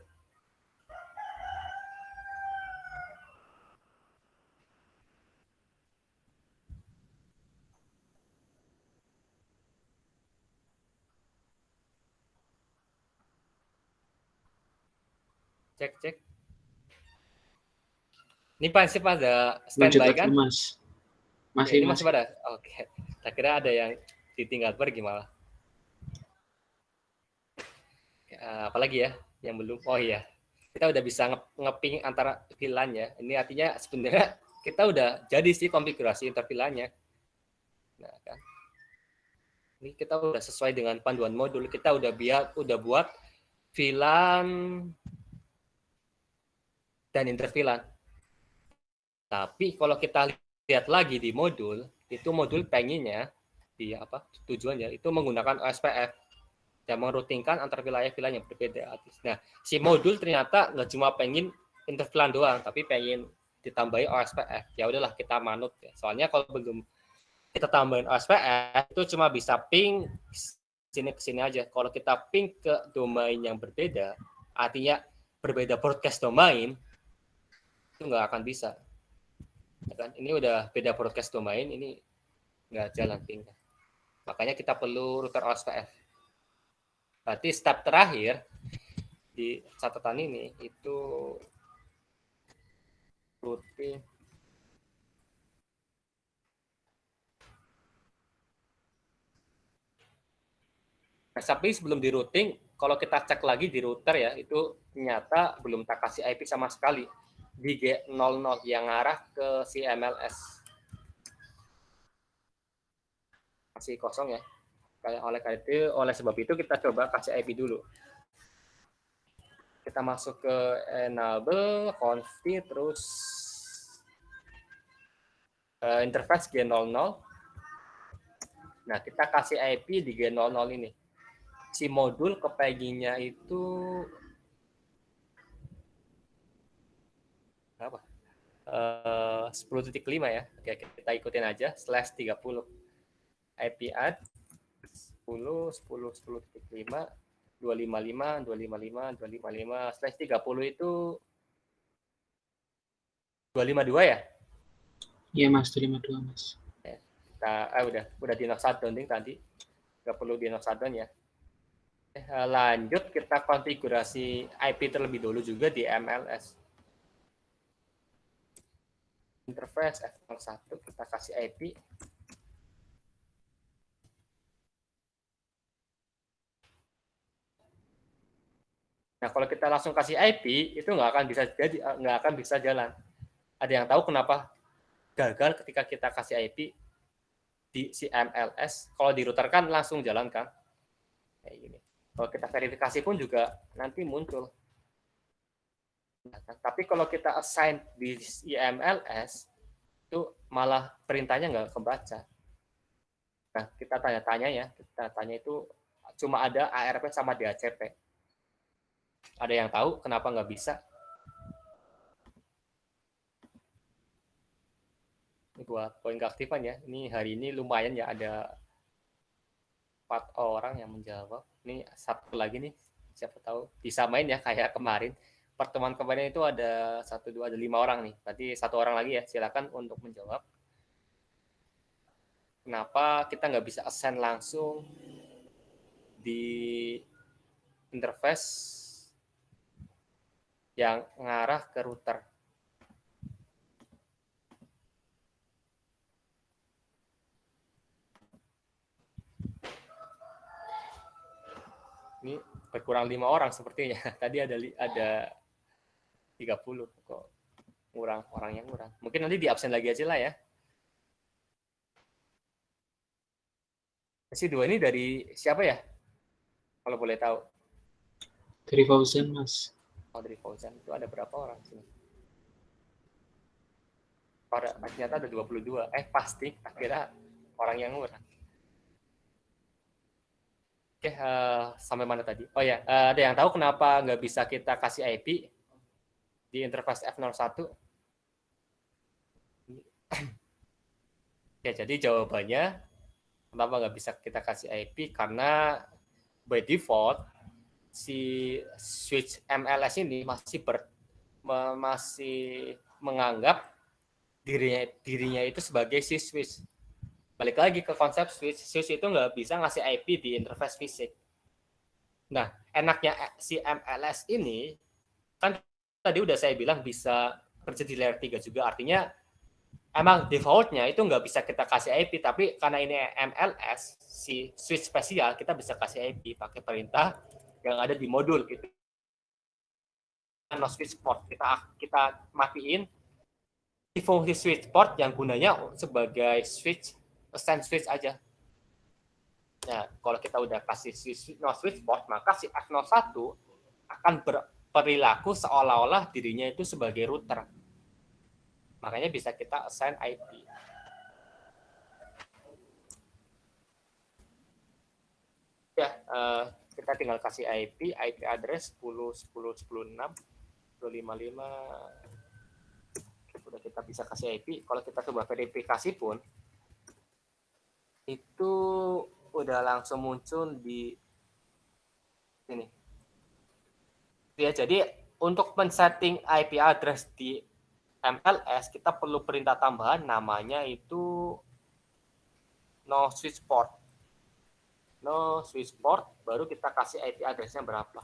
Cek. Ini pasti pada standby kan? Mas. Ini masih pada. Oke. Saya kira ada yang ditinggal pergi malah. Apalagi ya yang belum? Oh iya. Kita udah bisa ngeping antara VLAN ya. Ini artinya sebenarnya kita udah jadi sih konfigurasi interVLAN-nya. Nah, kan. Ini kita udah sesuai dengan panduan modul. Kita udah buat VLAN dan interVLAN. Tapi kalau kita lihat lagi di modul, itu modul pengennya di tujuannya itu menggunakan OSPF dan meroutingkan antar wilayah-wilayah yang berbeda. Nah, si modul ternyata nggak cuma pengen interVLAN doang, tapi pengen ditambahi OSPF. Ya udahlah kita manut ya. Soalnya kalau belum kita tambahin OSPF itu cuma bisa ping sini ke sini aja. Kalau kita ping ke domain yang berbeda, artinya berbeda broadcast domain, itu nggak akan bisa. Ya kan? Ini udah beda broadcast domain, ini nggak jalan ping. Makanya kita perlu router OSPF. Berarti step terakhir di catatan ini itu routing. Nah, tapi sebelum di routing, kalau kita cek lagi di router ya, itu ternyata belum tak kasih IP sama sekali di G00 yang arah ke si MLS. Masih kosong ya. Oleh sebab itu kita coba kasih IP dulu. Kita masuk ke enable, config, terus interface G00. Nah, kita kasih IP di G00 ini. Si modul kepaginya itu apa? 10.5 ya. Oke, kita ikutin aja /30. IP add 10.10.10.5 255 255 255 /30 itu 252 ya? Iya Mas, 252 Mas. Kita udah di knock shutdown tadi. Nggak perlu di knock shutdown ya. Lanjut kita konfigurasi IP terlebih dulu juga di MLS. Interface F01 kita kasih IP. Nah, kalau kita langsung kasih IP, itu nggak akan bisa jalan. Ada yang tahu kenapa gagal ketika kita kasih IP di si MLS? Kalau di router kan langsung jalan kan? Kayak gini. Kalau kita verifikasi pun juga nanti muncul. Nah, tapi kalau kita assign di MLS, itu malah perintahnya nggak kebaca. Nah, kita tanya-tanya ya. Kita tanya itu cuma ada ARP sama DHCP. Ada yang tahu kenapa nggak bisa? Ini buat poin keaktifan ya. Ini hari ini lumayan ya, ada 4 orang yang menjawab. Ini satu lagi nih, siapa tahu bisa main ya kayak kemarin. Pertemuan kemarin itu ada 1, 2, ada 5 orang nih. Berarti 1 orang lagi ya, silakan untuk menjawab. Kenapa kita nggak bisa assign langsung di interface yang ngarah ke router? Ini berkurang 5 orang sepertinya. Tadi ada 30 kok. Orangnya kurang. Mungkin nanti di absen lagi aja lah ya. Si 2 ini dari siapa ya? Kalau boleh tahu. Dari Fauzan Mas. Oh, dari Fauzan. Itu ada berapa orang sini? Ternyata ada 22. Pasti. Akhirnya orang yang kurang. Oke, sampai mana tadi? Oh ya, ada yang tahu kenapa nggak bisa kita kasih IP di interface F01? Ya, jadi jawabannya kenapa nggak bisa kita kasih IP, karena by default si switch MLS ini masih menganggap dirinya itu sebagai si switch. Balik lagi ke konsep switch itu nggak bisa ngasih IP di interface fisik. Nah, enaknya si MLS ini, kan tadi udah saya bilang bisa kerja di layer 3 juga, artinya emang defaultnya itu nggak bisa kita kasih IP, tapi karena ini MLS, si switch spesial, kita bisa kasih IP pakai perintah yang ada di modul gitu. No switch port, kita matiin fungsi switch port yang gunanya sebagai assign switch aja. Nah, kalau kita udah kasih no switch port, maka si F01 akan berperilaku seolah-olah dirinya itu sebagai router. Makanya bisa kita assign IP. Ya, kita tinggal kasih IP address 10.10.10.6 255. Udah kita bisa kasih IP. Kalau kita coba verifikasi pun itu udah langsung muncul di sini. Ya, jadi untuk men-setting IP address di MLS kita perlu perintah tambahan, namanya itu no switch port. No switch port, baru kita kasih IP address-nya berapa.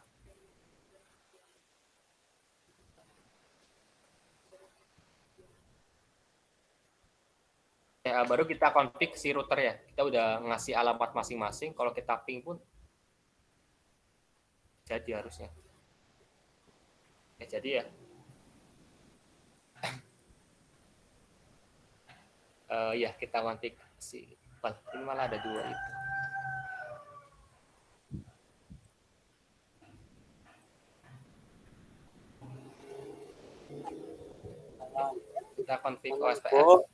Ya, baru kita config si router ya. Kita udah ngasih alamat masing-masing. Kalau kita ping pun jadi harusnya. Ya, jadi ya. Ya, kita config si. Ini malah ada 2 itu. Kita config OSPF.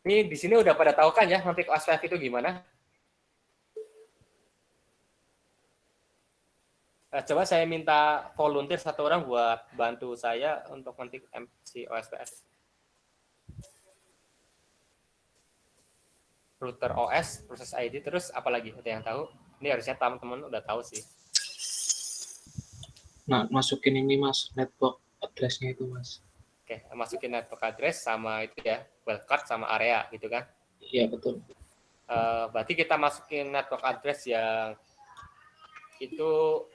Ini di sini udah pada tahu kan ya config OSPF itu gimana? Coba saya minta volunteer satu orang buat bantu saya untuk config MC OSPF. Router OS, proses ID, terus apa lagi? Ada yang tahu? Ini harusnya teman-teman udah tahu sih. Nah, masukin ini Mas, network address-nya itu Mas. Oke, masukin network address sama itu ya, wildcard sama area gitu kan? Iya, betul. Berarti kita masukin network address yang itu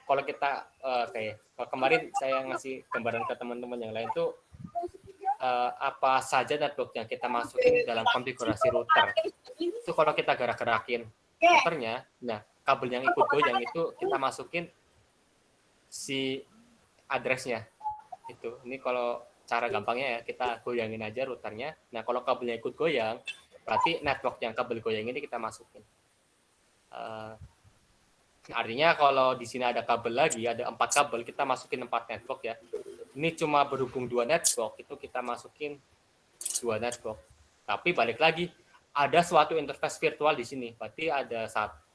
kalau kita kalau kemarin saya ngasih gambaran ke teman-teman yang lain tuh apa saja network yang kita masukin dalam konfigurasi router. Itu kalau kita gerak-gerakin routernya, nah kabel yang ikut goyang itu kita masukin si address-nya. Itu. Ini kalau cara gampangnya ya, kita goyangin aja routernya. Nah, kalau kabelnya ikut goyang, berarti network yang kabel goyang ini kita masukin. Artinya kalau di sini ada kabel lagi, ada 4 kabel, kita masukin 4 network ya. Ini cuma berhubung 2 network, itu kita masukin 2 network. Tapi balik lagi, ada suatu interface virtual di sini. Berarti ada 1,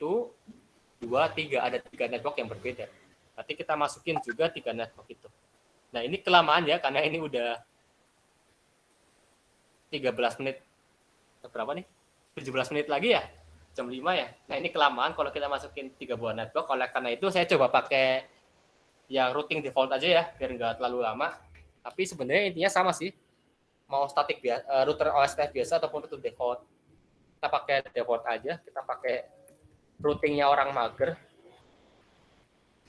2, 3, ada 3 network yang berbeda. Berarti kita masukin juga 3 network itu. Nah, ini kelamaan ya, karena ini udah 13 menit. Berapa nih? 17 menit lagi ya? Jam 5 ya? Nah, ini kelamaan kalau kita masukin 3 buah network. Oleh karena itu, saya coba pakai yang routing default aja ya, biar nggak terlalu lama. Tapi sebenarnya intinya sama sih. Mau static router OSPF biasa ataupun router default. Kita pakai default aja, kita pakai routingnya orang mager.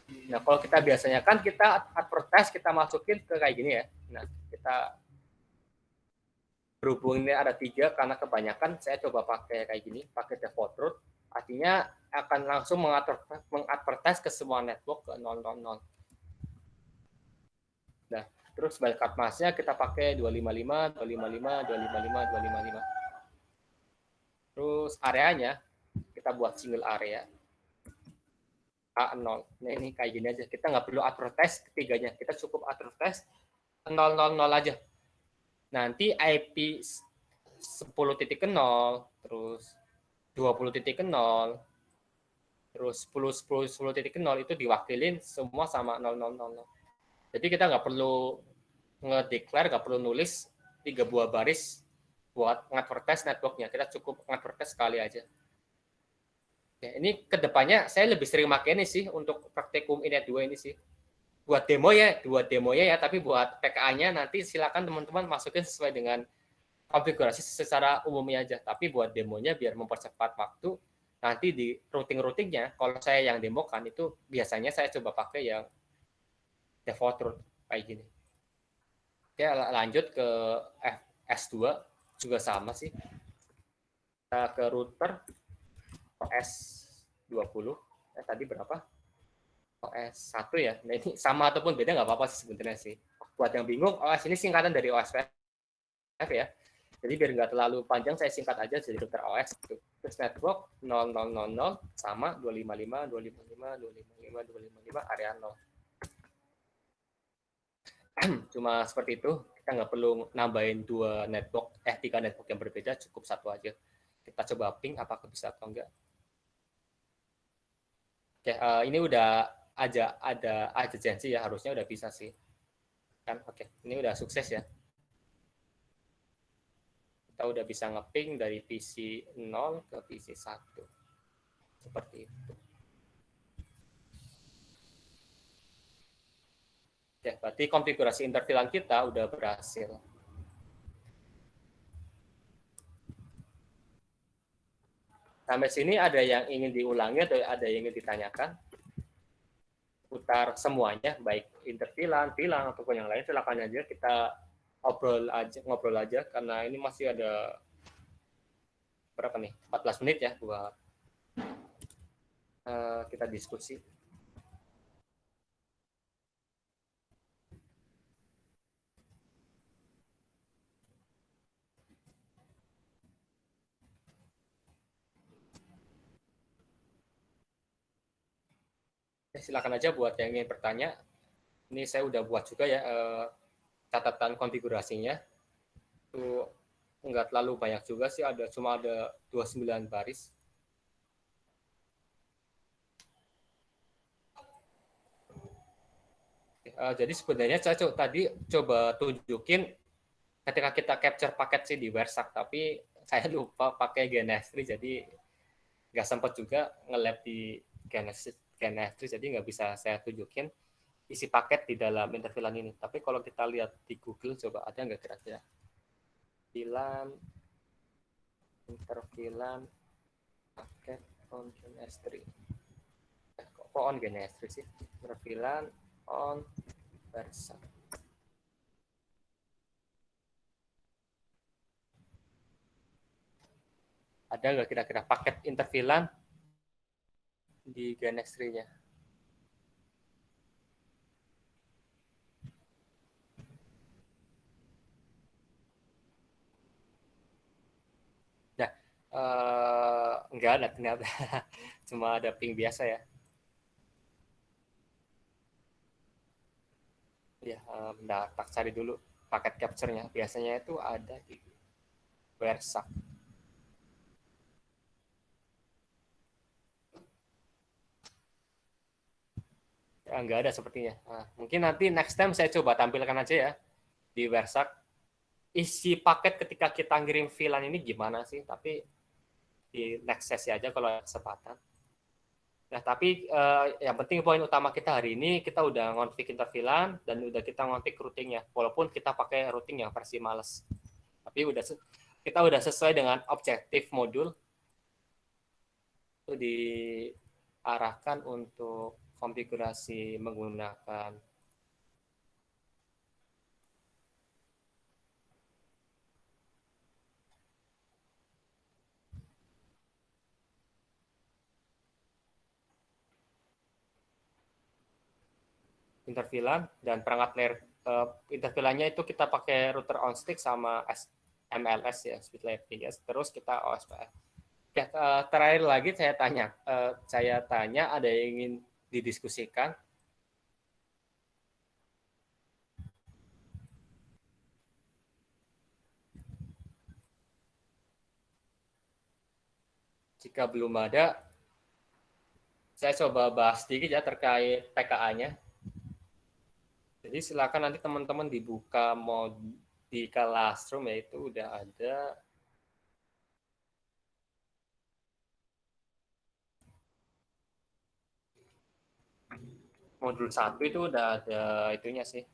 Nah, kalau kita biasanya kan kita advertise, kita masukin ke kayak gini ya. Nah, kita berhubung ini ada 3, karena kebanyakan saya coba pakai kayak gini, pakai default route. Artinya akan langsung mengadvertise ke semua network ke 000. Nah, terus wildcard mask-nya kita pakai 255, 255, 255, 255. Terus areanya kita buat single area. A0. Nah, ini kayak gini aja. Kita nggak perlu advertise ketiganya. Kita cukup advertise 000 aja. Nanti IP 10.0, terus 20.0, terus 10.0 itu diwakilin semua sama 000. Jadi kita nggak perlu nge-declare, nggak perlu nulis 3 buah baris buat ngadvertise networknya. Kita cukup ngadvertise sekali aja. Ya, ini kedepannya saya lebih sering pakai ini sih untuk praktikum Inet 2 ini sih. Buat demonya ya, tapi buat PKA-nya nanti silakan teman-teman masukin sesuai dengan konfigurasi secara umumnya aja. Tapi buat demonya biar mempercepat waktu, nanti di routing-routingnya, kalau saya yang demokan itu biasanya saya coba pakai yang default route kayak gini. Oke, lanjut ke S2 juga sama sih. Kita ke router OS 20. Tadi berapa? OS 1 ya. Nah, ini sama ataupun beda nggak apa-apa sih sebenarnya sih. Buat yang bingung, OS ini singkatan dari OSPF ya. Jadi biar nggak terlalu panjang, saya singkat aja jadi router OS. Terus network 0000 sama 255, 255, 255, 255, area 0. Cuma seperti itu, kita nggak perlu nambahin 3 network yang berbeda, cukup 1 aja. Kita coba ping apakah bisa atau enggak. Oke, ini udah ada adjacency ya, harusnya udah bisa sih. Kan, oke, ini udah sukses ya. Kita udah bisa ngeping dari PC 0 ke PC 1. Seperti itu. Oke, berarti konfigurasi interfilan kita udah berhasil. Sampai sini ada yang ingin diulangi atau ada yang ingin ditanyakan? Putar semuanya, baik interfilan, filan, ataupun yang lain, silakan aja kita ngobrol aja, karena ini masih ada berapa nih? 14 menit ya buat kita diskusi. Silakan aja buat yang ingin bertanya. Ini saya udah buat juga ya catatan konfigurasinya itu nggak terlalu banyak juga sih, cuma ada 29 baris. Jadi sebenarnya saya tadi coba tunjukin ketika kita capture paket sih di Wersak, tapi saya lupa pakai GNS3, jadi nggak sempat juga nge-lab di GNS3, jadi nggak bisa saya tunjukin isi paket di dalam interfilan ini. Tapi kalau kita lihat di Google, coba ada nggak kira-kira interfilan paket on GNS3. Kok on GNS3 sih? Interfilan on Wersak. Ada nggak kira-kira paket interfilan di GNS3-nya? Nah, enggak ada ternyata. Cuma ada ping biasa ya. Ya, bentar, tak cari dulu paket capture-nya. Biasanya itu ada di Wersak. Ya, nggak ada sepertinya. Nah, mungkin nanti next time saya coba tampilkan aja ya di Wersak. Isi paket ketika kita ngirim VLAN ini gimana sih? Tapi di next sesi aja kalau ada kesempatan. Nah, tapi yang penting poin utama kita hari ini, kita udah ngonfig interVLAN dan udah kita ngonfig routingnya. Walaupun kita pakai routing yang versi males. Tapi kita udah sesuai dengan objektif modul. Itu diarahkan untuk konfigurasi menggunakan interVLAN dan perangkat layer interVLAN-nya itu kita pakai router on stick sama MLS ya, speed layer PS, terus kita OSPF. Ya, terakhir lagi saya tanya ada yang ingin didiskusikan? Jika belum ada, saya coba bahas sedikit ya terkait PKA-nya. Jadi silakan nanti teman-teman dibuka di Classroom, yaitu udah ada modul 1 itu udah ada itunya sih.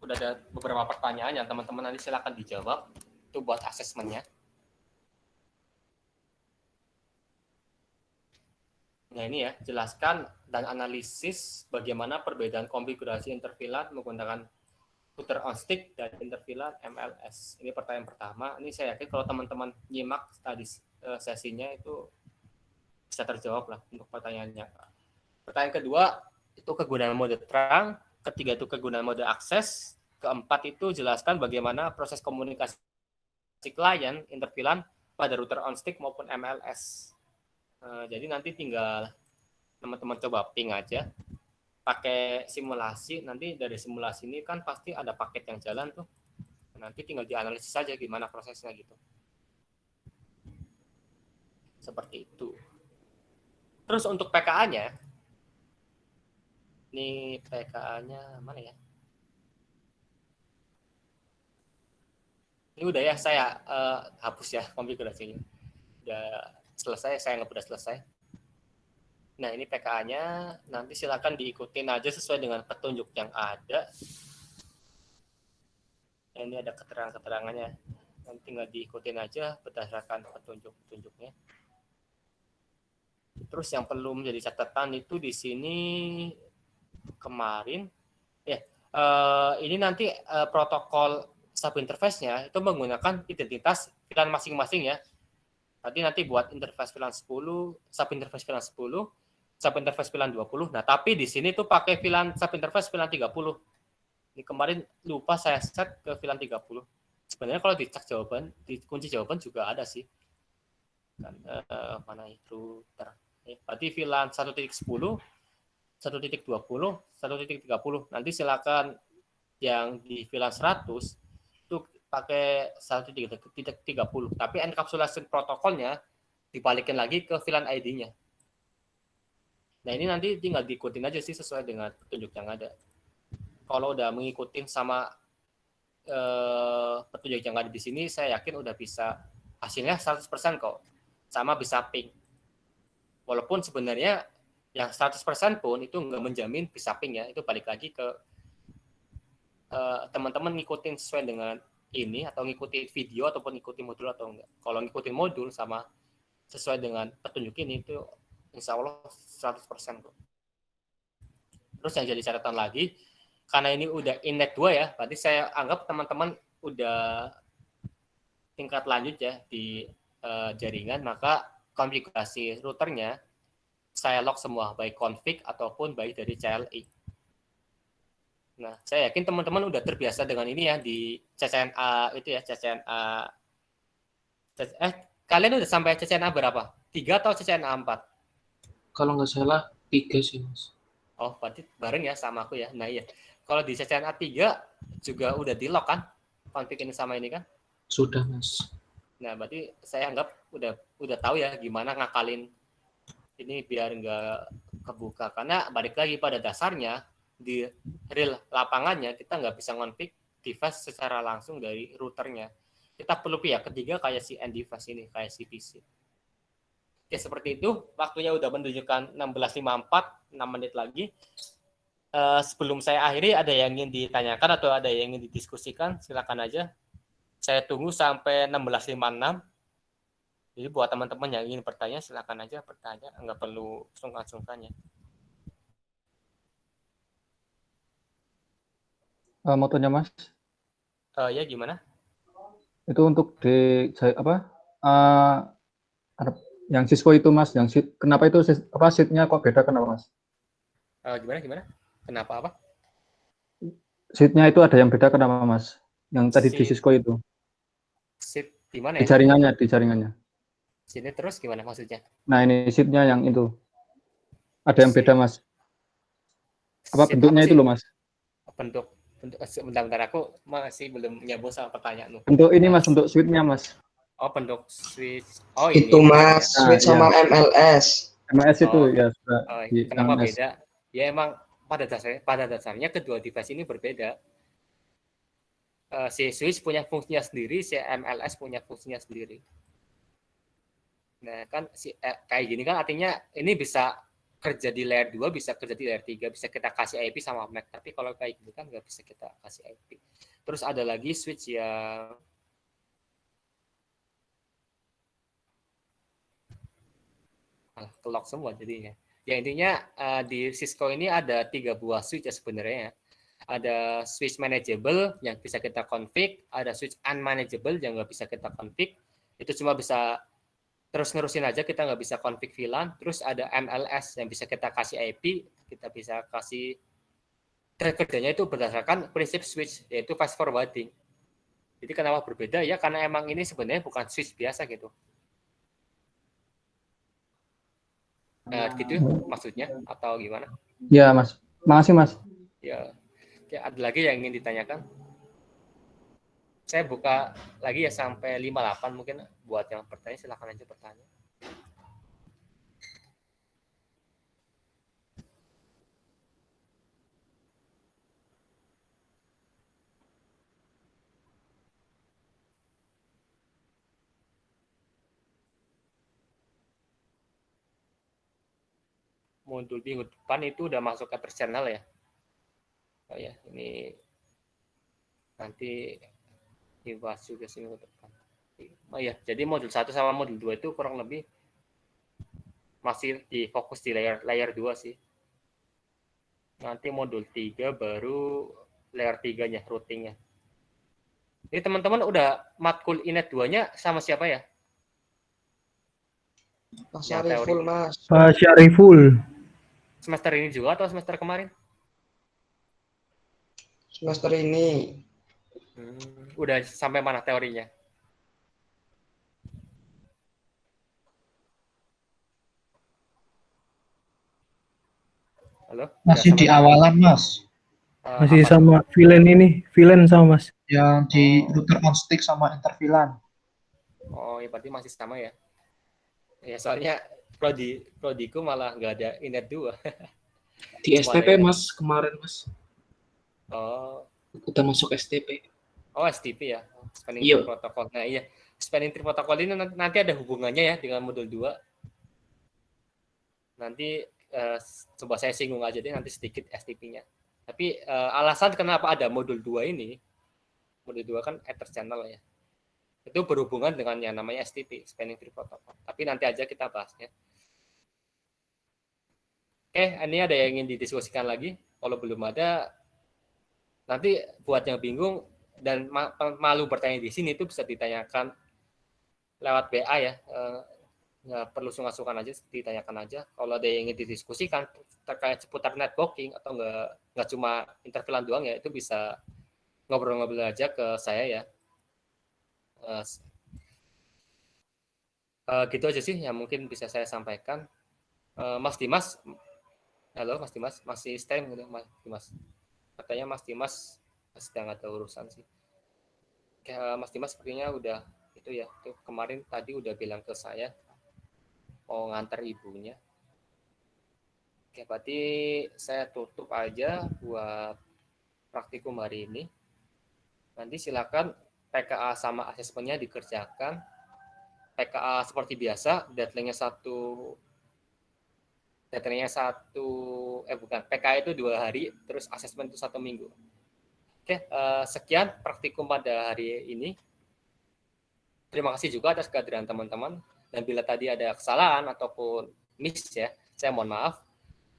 Udah ada beberapa pertanyaan yang teman-teman nanti silakan dijawab. Itu buat asesmennya. Nah ini ya, jelaskan dan analisis bagaimana perbedaan konfigurasi interVLAN menggunakan router on stick dan interVLAN MLS. Ini pertanyaan pertama. Ini saya yakin kalau teman-teman nyimak tadi sesinya itu bisa terjawab lah untuk pertanyaannya. Pertanyaan kedua, itu kegunaan mode terang. Ketiga itu kegunaan mode akses. Keempat itu jelaskan bagaimana proses komunikasi klien interVLAN pada router on stick maupun MLS. Jadi nanti tinggal teman-teman coba ping aja, pakai simulasi. Nanti dari simulasi ini kan pasti ada paket yang jalan tuh. Nanti tinggal dianalisis saja gimana prosesnya gitu. Seperti itu. Terus untuk PKA-nya, ini PKA-nya mana ya? Ini udah ya, saya hapus ya konfigurasinya. Udah selesai, saya nggak udah selesai. Nah ini PKA-nya, nanti silakan diikutin aja sesuai dengan petunjuk yang ada. Nah, ini ada keterangan-keterangannya, nanti tinggal diikutin aja berdasarkan petunjuk-petunjuknya. Terus yang perlu menjadi catatan itu di sini kemarin, ya ini nanti protokol sub interface-nya itu menggunakan identitas VLAN masing-masing ya. Nanti buat interface VLAN 10, sub interface VLAN 10, sub interface VLAN 20. Nah, tapi di sini tuh pakai VLAN sub interface VLAN 30. Ini kemarin lupa saya set ke VLAN 30. Sebenarnya kalau dicek jawaban, di kunci jawaban juga ada sih. Dan mana itu router. Berarti VLAN 1.10, 1.20, 1.30. Nanti silakan yang di VLAN 100 itu pakai 1.30. Tapi encapsulation protokolnya dibalikin lagi ke VLAN ID-nya. Nah, ini nanti tinggal diikutin aja sih sesuai dengan petunjuk yang ada. Kalau udah mengikutin sama petunjuk yang ada di sini, saya yakin udah bisa hasilnya 100% kok. Sama bisa ping. Walaupun sebenarnya yang 100% pun itu nggak menjamin bisa ping ya. Itu balik lagi ke teman-teman ngikutin sesuai dengan ini atau ngikutin video ataupun ngikutin modul atau enggak. Kalau ngikutin modul sama sesuai dengan petunjuk ini itu insya Allah 100% kok. Terus yang jadi catatan lagi, karena ini udah Innet 2 ya, berarti saya anggap teman-teman udah tingkat lanjut ya di jaringan, maka konfigurasi routernya saya lock semua, baik config ataupun baik dari CLI. Nah, saya yakin teman-teman udah terbiasa dengan ini ya di CCNA itu ya, CCNA. Kalian udah sampai CCNA berapa? 3 atau CCNA 4? Kalau nggak salah 3 sih, Mas. Oh, berarti bareng ya sama aku ya. Nah, iya. Kalau di CCNA 3 juga udah di lock kan? Config ini sama ini kan? Sudah, Mas. Nah, berarti saya anggap udah tahu ya gimana ngakalin ini biar nggak kebuka. Karena balik lagi pada dasarnya di real lapangannya kita nggak bisa ngonfig device secara langsung dari routernya. Kita perlu pihak ketiga kayak si end device ini, kayak si PC. Ya seperti itu, waktunya udah menunjukkan 16.54, 6 menit lagi. Sebelum saya akhiri, ada yang ingin ditanyakan atau ada yang ingin didiskusikan, silakan aja. Saya tunggu sampai 16.56. Jadi buat teman-teman yang ingin bertanya, silakan aja bertanya, nggak perlu sungkan-sungkan ya. Mau tanya Mas, Ya gimana? itu untuk di yang Cisco itu Mas, yang kenapa itu seatnya kok beda, kenapa Mas? Gimana? Kenapa apa? Seatnya itu ada yang beda, kenapa Mas? Yang tadi di Cisco itu. Seat di mana Di ya? jaringannya. Sini terus gimana maksudnya? Nah, ini seatnya yang itu. Ada yang beda Mas. Apa Seat bentuknya apa itu sih? loh Mas? Bentar, aku masih belum nyambung sama pertanyaanmu. Bentuk ini Mas, bentuk switch-nya Mas. Oh, bentuk switch. Oh, Itu ini. Mas, switch sama MLS. MLS itu ya sudah. Kenapa beda? Ya emang pada dasarnya kedua device ini berbeda. Si switch punya fungsinya sendiri, si MLS punya fungsinya sendiri. Nah, kan kayak gini kan artinya ini bisa kerja di layer 2, bisa kerja di layer 3, bisa kita kasih IP sama MAC. Tapi kalau kayak gitu kan nggak bisa kita kasih IP. Terus ada lagi switch yang kelock semua jadinya. Ya intinya di Cisco ini ada 3 buah switch ya sebenarnya. Ada switch manageable yang bisa kita config, ada switch unmanageable yang nggak bisa kita config. Itu cuma bisa terus nerusin aja, kita nggak bisa config VLAN. Terus ada MLS yang bisa kita kasih IP, kita bisa kasih kerjanya itu berdasarkan prinsip switch, yaitu fast forwarding. Jadi kenapa berbeda ya? Karena emang ini sebenarnya bukan switch biasa gitu. Gitu maksudnya atau gimana? Ya Mas, makasih Mas. Ya, ada lagi yang ingin ditanyakan? Saya buka lagi ya sampai 58 mungkin, buat yang bertanya silakan aja bertanya. Modul minggu depan itu udah masuk ke channel ya. Oh ya, ini nanti dibahas juga sih minggu depan. Oh ya, jadi modul 1 sama modul 2 itu kurang lebih masih difokus di layer 2 sih. Nanti modul 3 baru layer 3-nya, routingnya. Jadi teman-teman udah matkul Innet 2-nya sama siapa ya? Mas Syariful, Mas. Pak Syariful. Semester ini juga atau semester kemarin? Semester ini. Udah sampai mana teorinya? Halo? Masih Udah di sama awalan, Mas. Masih apa? sama VLAN sama Mas. Yang di Oh. router on stick sama interVLAN. Oh, ya berarti masih sama ya. Ya, soalnya prodiku malah nggak ada Inet 2. Di Cuma STP ada- Mas kemarin Mas Oh, udah masuk STP. oh STP ya. Spanning Iya. Tree Protocol. Nah, iya. Spanning Tree Protocol ini nanti ada hubungannya ya dengan modul 2. Nanti coba saya singgung aja deh nanti sedikit STP-nya. Tapi alasan kenapa ada modul 2 ini, modul 2 kan Ether Channel ya. Itu berhubungan dengan yang namanya STP, Spanning Tree Protocol. Tapi nanti aja kita bahasnya. Oke, ini ada yang ingin didiskusikan lagi? Kalau belum ada, nanti buat yang bingung dan malu bertanya di sini itu bisa ditanyakan lewat WA ya. Nggak perlu sungkan-sungkan aja, ditanyakan aja. Kalau ada yang ingin didiskusikan terkait seputar networking atau nggak cuma intervilan doang ya, itu bisa ngobrol-ngobrol aja ke saya ya. Gitu aja sih yang mungkin bisa saya sampaikan. Mas Dimas, halo Mas Dimas, masih stand gitu Mas Dimas? Katanya Mas Dimas sedang ada urusan sih. Mas Dimas sepertinya udah itu ya, itu kemarin tadi udah bilang ke saya mau ngantar ibunya. Oke, berarti saya tutup aja buat praktikum hari ini. Nanti silakan PKA sama asesmennya dikerjakan. PKA seperti biasa, deadline-nya PKA itu 2 hari, terus asesmen itu 1 minggu. Oke, sekian praktikum pada hari ini. Terima kasih juga atas kehadiran teman-teman. Dan bila tadi ada kesalahan ataupun miss ya, saya mohon maaf.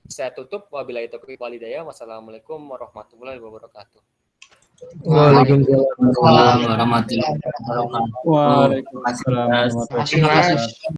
Saya tutup. Wabillahi taufiq wal hidayah. Wassalamualaikum warahmatullahi wabarakatuh. Waalaikumsalam warahmatullahi wabarakatuh. Waalaikumsalam warahmatullahi wabarakatuh.